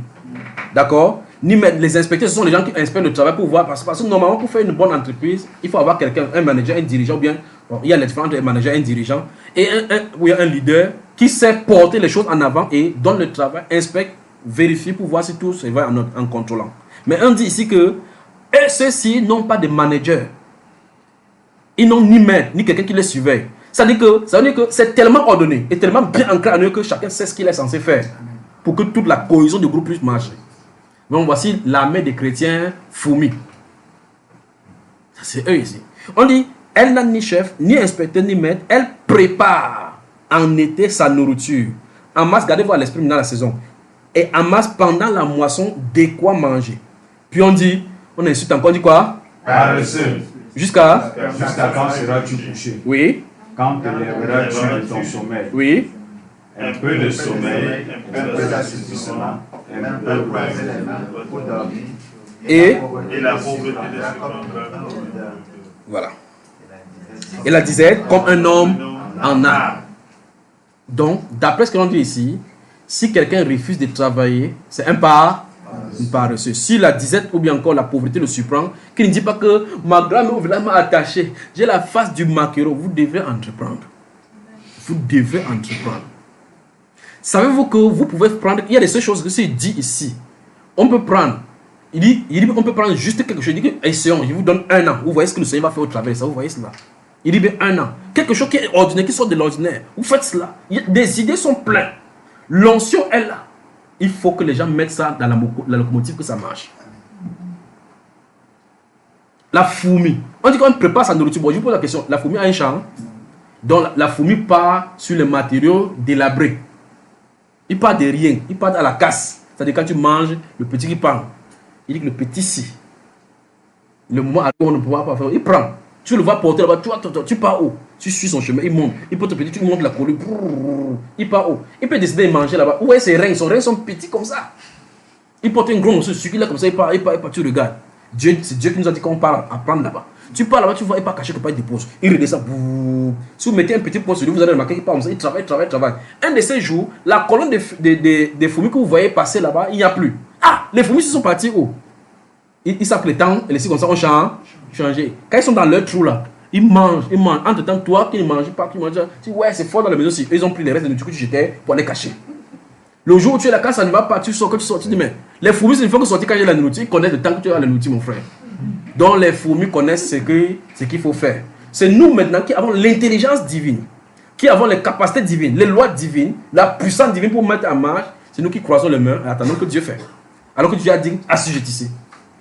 D'accord? Ni maître. Les inspecteurs, ce sont les gens qui inspectent le travail pour voir. Parce que normalement, pour faire une bonne entreprise, il faut avoir quelqu'un, un manager, un dirigeant, ou bien, bon, il y a la différence entre un manager et un dirigeant, et un leader qui sait porter les choses en avant et donne le travail, inspecte, vérifie pour voir si tout se va en contrôlant. Mais on dit ici que ceux-ci n'ont pas de manager. Ils n'ont ni maître, ni quelqu'un qui les surveille. Ça veut dire que c'est tellement ordonné et tellement bien ancré en eux que chacun sait ce qu'il est censé faire pour que toute la cohésion du groupe puisse marcher. Donc voici l'armée des chrétiens fourmis. C'est eux ici. On dit, elle n'a ni chef, ni inspecteur, ni maître. Elle prépare en été sa nourriture. En masse, gardez-vous à l'esprit dans la saison. Et en masse pendant la moisson, de quoi manger. Puis on insulte encore, on dit quoi? Paresseux. Jusqu'à quand seras-tu couché? Oui. Quand te lèveras-tu de ton sommeil? Oui. Un peu de sommeil, un peu d'assouplissement, un peu pour dormir. Et la pauvreté de ce voilà. Et la disait comme un homme en âme. Donc, d'après ce que l'on dit ici, si quelqu'un refuse de travailler, c'est un paresseux. Si la disette ou bien encore la pauvreté le surprend, qu'il ne dit pas que ma grand-mère au village m'a attaché, j'ai la face du maquereau, vous devez entreprendre. Vous devez entreprendre. Savez-vous que vous pouvez prendre, il y a des choses que c'est dit ici. On peut prendre, il dit on peut prendre juste quelque chose, il dit que essayons, je vous donne 1 an, vous voyez ce que le Seigneur va faire au travail, ça vous voyez cela. Il dit bien 1 an, quelque chose qui est ordinaire, qui sort de l'ordinaire, vous faites cela. Des idées sont pleines, l'onction est là. Il faut que les gens mettent ça dans la locomotive, que ça marche. La fourmi, on dit qu'on prépare sa nourriture, bon, je vous pose la question, la fourmi a un champ, donc la fourmi part sur les matériaux délabrés. Il part de rien, il part à la casse. C'est-à-dire quand tu manges, le petit qui parle. Il dit que le petit si. Le moment où on ne pourra pas faire, il prend. Tu le vois porter là-bas, tu pars où? tu suis son chemin, il monte. Il peut te péter, tu montes la colline, il part haut. Il peut décider de manger là-bas. Où est ses reins? Ses reins sont petits comme ça. Il porte un gros morceau de sucre là comme ça, il part, tu regardes. C'est Dieu qui nous a dit qu'on part à prendre là-bas. Tu pars là-bas, tu vois, il part caché quelque part, il dépose. Il redescend. Si vous mettez un petit poste sur lui, vous allez remarquer qu'il part comme ça, il travaille. Un de ces jours, la colonne des fourmis que vous voyez passer là-bas, il n'y a plus. Ah, les fourmis se sont partis où? Ils savent que le temps, et les comme ça, on changé. Quand ils sont dans leur trou là, ils mangent. Entre-temps, toi qui ne manges pas, tu dis, ouais, c'est fort dans la maison, si ils ont pris les restes de nourriture que tu jetais pour les cacher. Le jour où tu es là, quand ça ne va pas, tu sors, tu dis, mais les fourmis, c'est une fois que sortir quand j'ai la nourriture, ils connaissent le temps que tu as la nourriture, mon frère. Donc les fourmis connaissent ce qu'il faut faire. C'est nous maintenant qui avons l'intelligence divine, qui avons les capacités divines, les lois divines, la puissance divine pour mettre en marche. C'est nous qui croisons les mains et attendons que Dieu fait. Alors que Dieu a dit, assujettissez.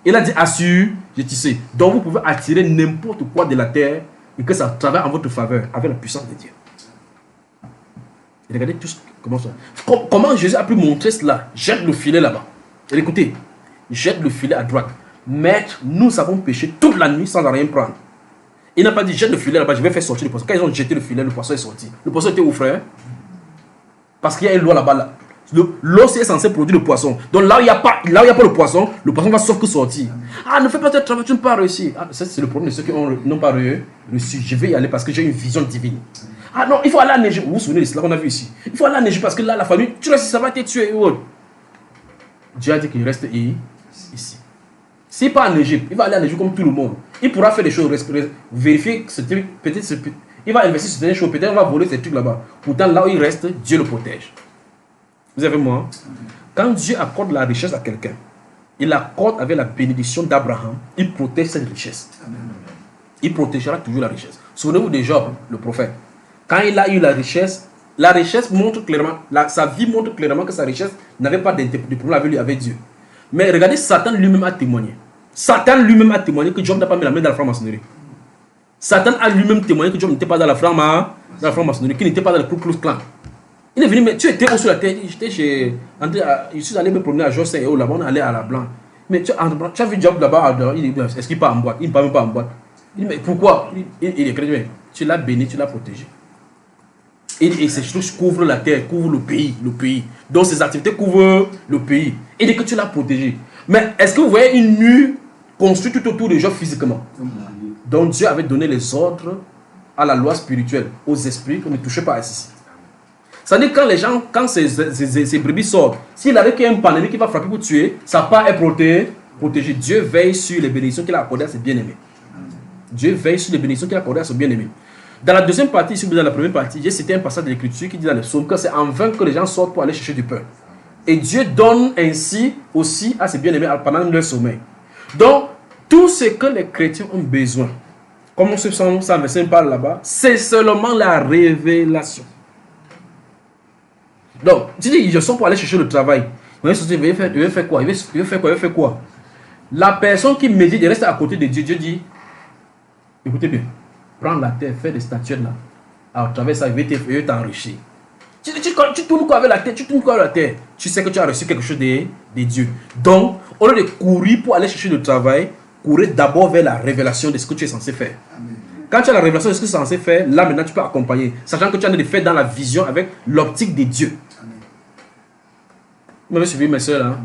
Il a dit, assujettissez. Donc vous pouvez attirer n'importe quoi de la terre et que ça travaille en votre faveur avec la puissance de Dieu. Et regardez tout comment Jésus a pu montrer cela. Jette le filet là-bas. Et écoutez, jette le filet à droite. Maître, nous avons péché toute la nuit sans rien prendre. Il n'a pas dit jette le filet là-bas, je vais faire sortir le poisson. Quand ils ont jeté le filet, le poisson est sorti. Le poisson était où, frère? Parce qu'il y a une loi là-bas. Là. L'eau est censé produire le poisson. Donc là où il n'y a pas le poisson va sauf que sortir. Ah, ne fais pas ton travail, tu ne peux pas réussir. Ah, c'est le problème de ceux qui n'ont pas reçu. Je vais y aller parce que j'ai une vision divine. Ah non, il faut aller à neiger. Vous vous souvenez de cela qu'on a vu ici? Il faut aller à neiger parce que là, la famille, tu vois si ça va te tuer et autres. Dieu a dit qu'il reste ici. S'il part en Égypte, il va aller en Égypte comme tout le monde. Il pourra faire des choses, vérifier ce truc, peut-être il va investir sur des choses, peut-être il va voler ces trucs là-bas. Pourtant, là où il reste, Dieu le protège. Vous avez moi? Quand Dieu accorde la richesse à quelqu'un, il l'accorde avec la bénédiction d'Abraham, il protège cette richesse. Il protégera toujours la richesse. Souvenez-vous de Job, le prophète. Quand il a eu la richesse montre clairement, sa vie montre clairement que sa richesse n'avait pas de problème avec Dieu. Mais regardez, Satan lui-même a témoigné. Satan lui-même a témoigné que Job n'a pas mis la main dans la franc-maçonnerie. Satan a lui-même témoigné que Job n'était pas dans la franc-maçonnerie, qu'il n'était pas dans le Ku Klux Klan. Il est venu, mais tu étais où sur la terre? Je suis allé me promener à José et là-bas, on est allé à la Blanc. Mais tu as vu Job là-bas, est-ce qu'il part en boîte? Il ne part même pas en boîte. Il dit, mais pourquoi? Il est chrétien, tu l'as béni, tu l'as protégé. Et ces choses couvrent la terre, couvrent le pays. Donc ces activités couvrent le pays. Et dès que tu l'as protégé. Mais est-ce que vous voyez une mur construite tout autour de Job physiquement? Donc Dieu avait donné les ordres à la loi spirituelle, aux esprits, qu'on ne touchait pas à ceci. C'est-à-dire quand ces brebis sortent, s'il avait qu'il y a une pandémie qui va frapper pour tuer, sa part est protégée. Dieu veille sur les bénédictions qu'il a accordées à ses bien-aimés. Dieu veille sur les bénédictions qu'il a accordées à ses bien-aimés. Dans la deuxième partie, si vous êtes dans la première partie, j'ai cité un passage de l'écriture qui dit dans les psaumes que c'est en vain que les gens sortent pour aller chercher du pain. Et Dieu donne ainsi aussi à ses bien-aimés pendant leur sommeil. Donc, tout ce que les chrétiens ont besoin, comme on se sent, ça me parle là-bas, c'est seulement la révélation. Donc, tu dis, je sors pour aller chercher le travail. Il va faire quoi? La personne qui médite, il reste à côté de Dieu. Dieu dit, écoutez bien, prends la terre, fais des statuettes là. À travers ça, il va t'enrichir. Tu tournes quoi avec la terre? Tu sais que tu as reçu quelque chose de Dieu. Donc, au lieu de courir pour aller chercher le travail, courez d'abord vers la révélation de ce que tu es censé faire. Amen. Quand tu as la révélation de ce que tu es censé faire, là maintenant tu peux accompagner, sachant que tu as de faire dans la vision avec l'optique de Dieu. Vous m'avez suivi, mes soeurs, hein?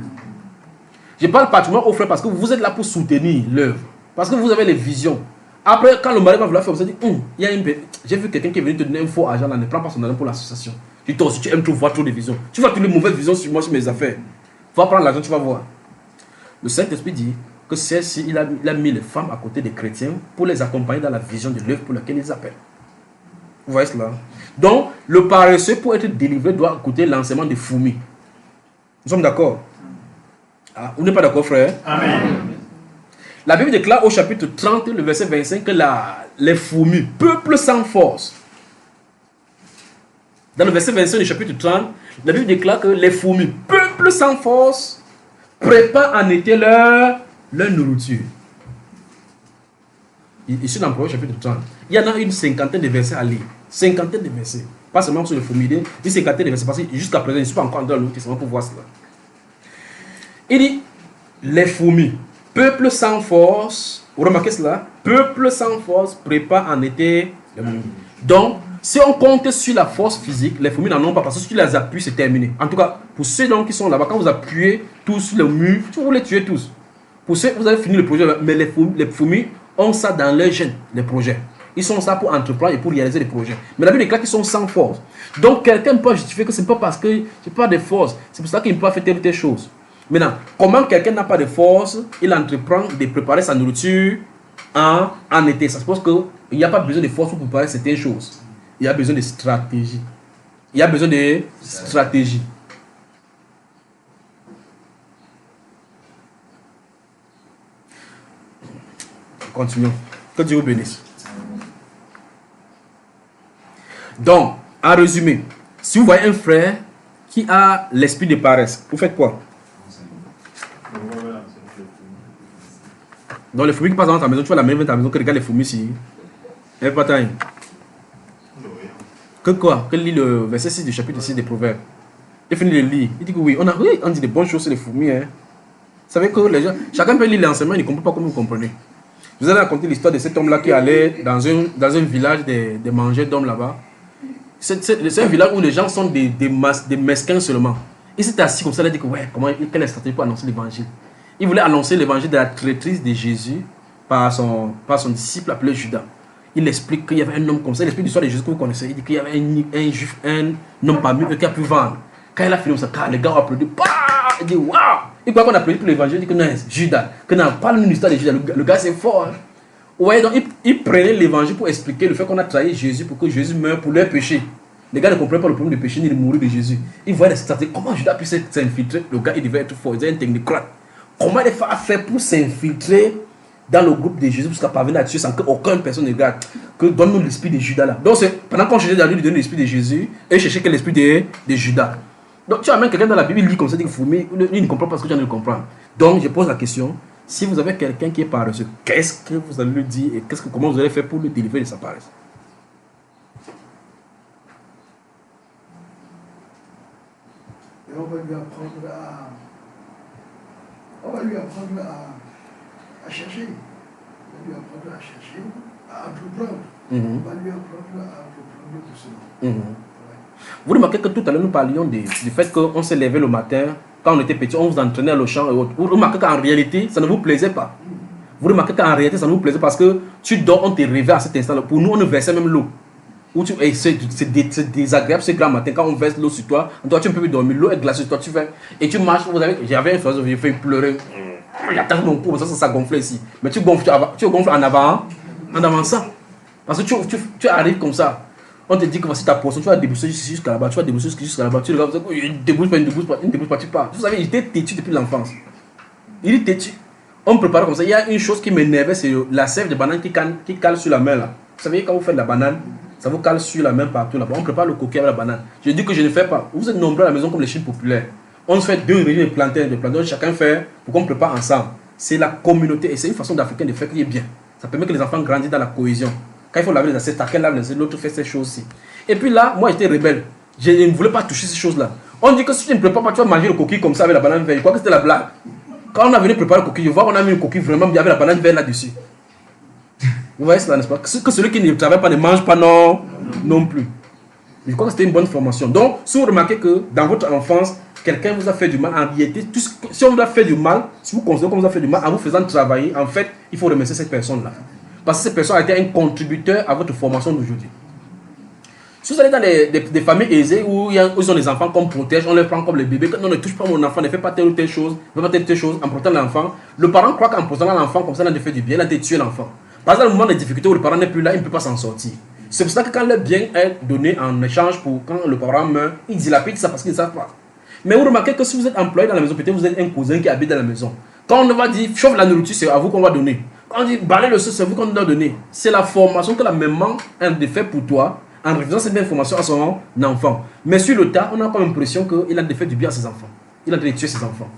Je parle particulièrement aux frères parce que vous êtes là pour soutenir l'œuvre. Parce que vous avez les visions. Après, quand le mari va vouloir faire, vous allez dire, j'ai vu quelqu'un qui est venu te donner un faux argent là, ne prends pas son argent pour l'association. Je dis, toi aussi, tu aimes trop voir trop de visions. Tu vois toutes les mauvaises visions sur moi, sur mes affaires. Va prendre l'argent, tu vas voir. Le Saint-Esprit dit que celle-ci, il a mis les femmes à côté des chrétiens pour les accompagner dans la vision de l'œuvre pour laquelle ils appellent. Vous voyez cela? Donc, le paresseux, pour être délivré, doit écouter l'enseignement des fourmis. Nous sommes d'accord? Ah, vous n'êtes pas d'accord, frère? Amen. La Bible déclare au chapitre 30, le verset 25, que les fourmis, peuple sans force. Dans le verset 25 du chapitre 30, la Bible déclare que les fourmis, peuple sans force, préparent en été leur nourriture. Ici dans le premier chapitre 30, il y en a une cinquantaine de versets à lire. Cinquantaine de versets. Pas seulement sur les fourmis, une cinquantaine de versets. Parce que jusqu'à présent, je ne suis pas encore dans le Nouveau Testament pour voir cela. Il dit, les fourmis, peuple sans force, vous remarquez cela? Peuple sans force prépare en été. Donc, si on compte sur la force physique, les fourmis n'en ont pas parce que si tu les appuies, c'est terminé. En tout cas, pour ceux donc qui sont là-bas, quand vous appuyez tous sur le mur, vous les tuez tous. Pour ceux, vous avez fini le projet, mais les fourmis ont ça dans leur gène, les projets. Ils sont ça pour entreprendre et pour réaliser des projets. Mais la Bible déclare qu'ils sont sans force. Donc, quelqu'un peut justifier que ce n'est pas parce que je n'ai pas de force. C'est pour ça qu'il ne peut pas faire telle ou telle chose. Maintenant, comment quelqu'un n'a pas de force, il entreprend de préparer sa nourriture en été. Ça suppose qu'il n'y a pas besoin de force pour préparer certaines choses. Il y a besoin de stratégie. Il y a besoin de stratégie. Continuons. Que Dieu vous bénisse. Donc, en résumé, si vous voyez un frère qui a l'esprit de paresse, vous faites quoi? Donc, les fourmis qui passent dans ta maison, tu vois la même dans ta maison que regarde les fourmis ici. Elle pas taille. Que quoi? Que lit le verset 6 du chapitre 6 des Proverbes. Il finit de lire. Il dit que oui, on dit des bonnes choses sur les fourmis. Hein. Vous savez que les gens, chacun peut lire l'enseignement, il ne comprend pas comme vous comprenez. Vous allez raconter l'histoire de cet homme-là qui allait dans un village des mangeurs d'hommes là-bas. C'est un village où les gens sont des mesquins seulement. Il s'est assis comme ça, il a dit que ouais, quelle est la stratégie pour annoncer l'évangile? Il voulait annoncer l'évangile de la traîtrise de Jésus par son disciple appelé Judas. Il explique qu'il y avait un homme comme ça, il explique l'histoire de Jésus que vous connaissez. Il dit qu'il y avait un juif, un homme parmi eux qui a pu vendre. Quand il a fini comme ça, les gars ont applaudi. Il dit waouh! Il croit qu'on a applaudi pour l'évangile, il dit que non, Judas, que non, parle-nous de l'histoire de Judas. Le gars c'est fort. Hein? Ouais, donc il prenait l'évangile pour expliquer le fait qu'on a trahi Jésus pour que Jésus meure pour leurs péchés. Les gars ne comprenaient pas le problème du péché ni de mourir de Jésus. Ils voyaient la stratégie. Comment Judas pu s'infiltrer? Le gars il devait être fort, il était un technocrate. Comment il a fait pour s'infiltrer dans le groupe de Jésus jusqu'à parvenir à tuer sans qu'aucune personne ne regarde? Que donne-nous l'esprit de Judas là. Donc pendant qu'on cherchait dans lui de donner l'esprit de Jésus, et cherchait que l'esprit de Judas. Donc tu amènes quelqu'un dans la Bible, il lit comme ça, il dit que fourmi, il ne comprend pas ce que tu viens de comprendre. Donc je pose la question, si vous avez quelqu'un qui est paresseux, qu'est-ce que vous allez lui dire et comment vous allez faire pour le délivrer de sa paresse? Et on va lui apprendre à chercher. On va lui apprendre à chercher, à entreprendre. On va lui apprendre à entreprendre doucement. Vous remarquez que tout à l'heure nous parlions du fait qu'on s'est levé le matin, quand on était petit, on vous entraînait au champ et autres. Vous remarquez qu'en réalité, ça ne vous plaisait pas. Vous remarquez qu'en réalité, ça ne vous plaisait parce que tu dors, on te réveille à cet instant-là. Pour nous, on ne versait même l'eau. C'est désagréable ce grand matin quand on verse l'eau sur toi. Toi, tu ne peux plus dormir, l'eau est glacée sur toi, tu fais. Et tu marches, j'avais un philosophe, j'ai fait pleurer. J'attaque mon cou, ça gonflait ici. Mais tu gonfles en avant ça. Parce que tu arrives comme ça. On te dit que voici ta portion, tu vas débousser jusqu'à là-bas, tu vas débousser jusqu'à là-bas. Tu regardes, il ne débousse pas, tu pars. Vous savez, il était têtu depuis l'enfance. Il est têtu. On me prépare comme ça. Il y a une chose qui m'énervait, c'est la sève de banane qui cale sur la main là. Vous savez, quand vous faites de la banane, ça vous cale sur la main partout là-bas. On prépare le coquille avec la banane. Je dis que je ne fais pas. Vous êtes nombreux à la maison comme les Chines populaires. On se fait 2 réunions de plantains, chacun fait pour qu'on prépare ensemble. C'est la communauté et c'est une façon d'Africain de faire qui est bien. Ça permet que les enfants grandissent dans la cohésion. Quand il faut laver les assiettes, quelqu'un lave les assiettes, l'autre fait ces choses-ci. Et puis là, moi j'étais rebelle. Je ne voulais pas toucher ces choses-là. On dit que si tu ne prépares pas, tu vas manger le coquille comme ça avec la banane verte. Je crois que c'était la blague. Quand on a venu préparer le coquille, je vois qu'on a mis une coquille vraiment bien avec la banane verte là-dessus. Vous voyez cela, n'est-ce pas? Que celui qui ne travaille pas ne mange pas non plus. Je crois que c'était une bonne formation. Donc, si vous remarquez que dans votre enfance, quelqu'un vous a fait du mal, en réalité, si on vous a fait du mal, si vous considérez qu'on vous a fait du mal en vous faisant travailler, en fait, il faut remercier cette personne-là. Parce que cette personne a été un contributeur à votre formation d'aujourd'hui. Si vous allez dans des familles aisées où ils ont des enfants qu'on protège, on les prend comme les bébés, non, ne touche pas mon enfant, ne fais pas telle ou telle chose, ne fais pas telle ou telle chose, en protégeant l'enfant, le parent croit qu'en protégeant l'enfant, comme ça, il a fait du bien, il a tué l'enfant. Par exemple, au moment des difficultés où le parent n'est plus là, il ne peut pas s'en sortir. C'est pour ça que quand le bien est donné en échange pour quand le parent meurt, il dilapide ça parce qu'il ne savent pas. Mais vous remarquez que si vous êtes employé dans la maison, peut-être vous êtes un cousin qui habite dans la maison. Quand on va dire chauffe la nourriture, c'est à vous qu'on va donner. Quand on dit balayer le sol, c'est à vous qu'on doit donner. C'est la formation que la maman a fait pour toi en refusant cette information à son enfant. Mais sur le tas, on a comme l'impression qu'il a fait du bien à ses enfants. Il a tué ses enfants.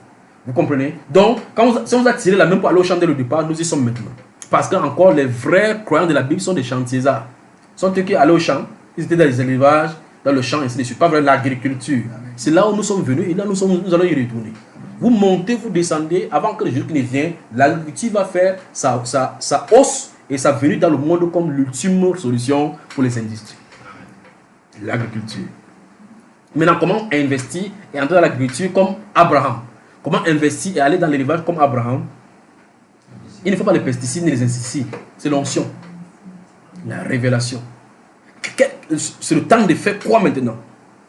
Vous comprenez? Donc, si on vous a tiré la main pour aller au champ dès le départ, nous y sommes maintenant. Parce que encore les vrais croyants de la Bible sont des chantiers-arts. Sont ceux qui allaient au champ, ils étaient dans les élevages, dans le champ, ainsi de suite. Pas vrai, l'agriculture. C'est là où nous sommes venus et là nous allons y retourner. Vous montez, vous descendez, avant que le jour qui ne vienne, l'agriculture va faire sa hausse et ça venu dans le monde comme l'ultime solution pour les industries. L'agriculture. Maintenant, comment investir et entrer dans l'agriculture comme Abraham? Comment investir et aller dans l'élevage comme Abraham? Il ne faut pas les pesticides ni les insecticides. C'est l'onction. La révélation. C'est le temps de faire quoi maintenant?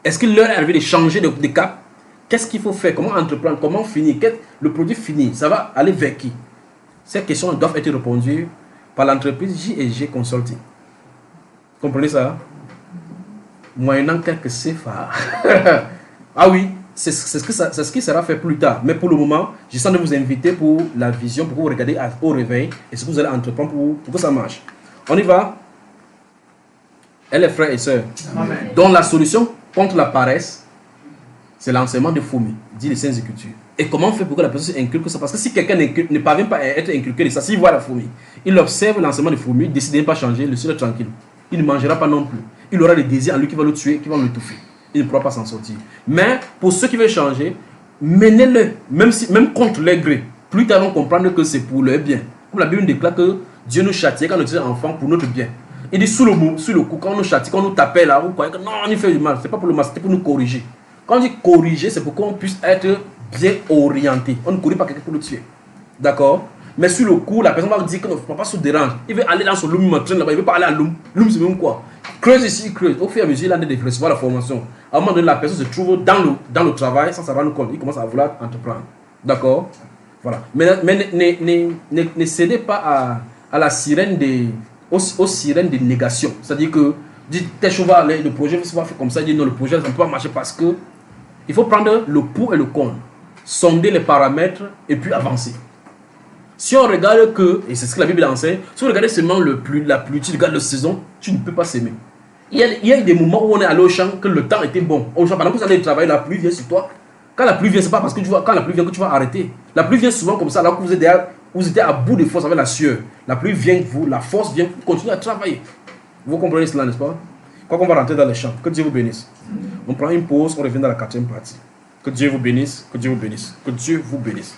Est-ce que l'heure est arrivée de changer de cap? Qu'est-ce qu'il faut faire? Comment entreprendre? Comment finir? Le produit fini, ça va aller vers qui? Ces questions doivent être répondues par l'entreprise J&G Consulting. Comprenez ça? Moyennant quelques CFA. Ah oui, c'est ce qui sera fait plus tard. Mais pour le moment, je sens de vous inviter pour la vision, pour que vous regardez au réveil et ce que vous allez entreprendre pour que ça marche. On y va. Et les frères et sœurs. Amen. Donc la solution contre la paresse, c'est l'enseignement de fourmis, dit les Saintes Écritures. Et comment on fait pour que la personne inculque ça? Parce que si quelqu'un ne parvient pas à être inculqué de ça, s'il voit la fourmi, il observe l'enseignement de fourmis, il décide de ne pas changer, le ciel est tranquille. Il ne mangera pas non plus. Il aura des désirs en lui qui va le tuer, qui va l'étouffer. Il ne pourra pas s'en sortir. Mais pour ceux qui veulent changer, menez-le, même contre leur gré. Plus tard, on comprendre que c'est pour leur bien. Comme la Bible déclare que Dieu nous châtie quand nous sommes enfants pour notre bien. Il dit sous le coup, quand on nous châtie, quand on nous tapait là, vous croyez que non, on y fait du mal. Ce n'est pas pour le mal, c'est pour nous corriger. Quand on dit corriger, c'est pour qu'on puisse être bien orienté. On ne corrige pas quelqu'un pour le tuer. D'accord? Mais sur le coup, la personne va dire que non, papa se dérange. Il veut aller dans son loom, il m'entraîne là-bas. Il veut pas aller à loom. Loom, c'est même quoi? Creuse ici, creuse. Au fur et à mesure, il a de recevoir la formation. À un moment donné, la personne se trouve dans le travail sans s'en rendre compte. Il commence à vouloir entreprendre. D'accord? Voilà. Mais ne cédez pas à la sirène aux sirènes de négation. C'est-à-dire que, dites, tes choses va aller, le projet va se faire comme ça. Il dit non, le projet ne peut pas marcher parce que il faut prendre le pour et le contre. Sonder les paramètres et puis avancer. Si on regarde que, et c'est ce que la Bible enseigne, si on regarde seulement la pluie, tu regardes la saison, tu ne peux pas s'aimer. Il y a des moments où on est allé au champ, que le temps était bon. Au champ, pendant que vous allez travailler, la pluie vient sur toi. Quand la pluie vient, c'est pas parce que quand la pluie vient que tu vas arrêter. La pluie vient souvent comme ça, alors que vous êtes à bout de force avec la sueur. La pluie vient, la force vient, vous continuez à travailler. Vous comprenez cela, n'est-ce pas? Quoi qu'on va rentrer dans les champs. Que Dieu vous bénisse. On prend une pause, on revient dans la 4e partie. Que Dieu vous bénisse, que Dieu vous bénisse, que Dieu vous bénisse.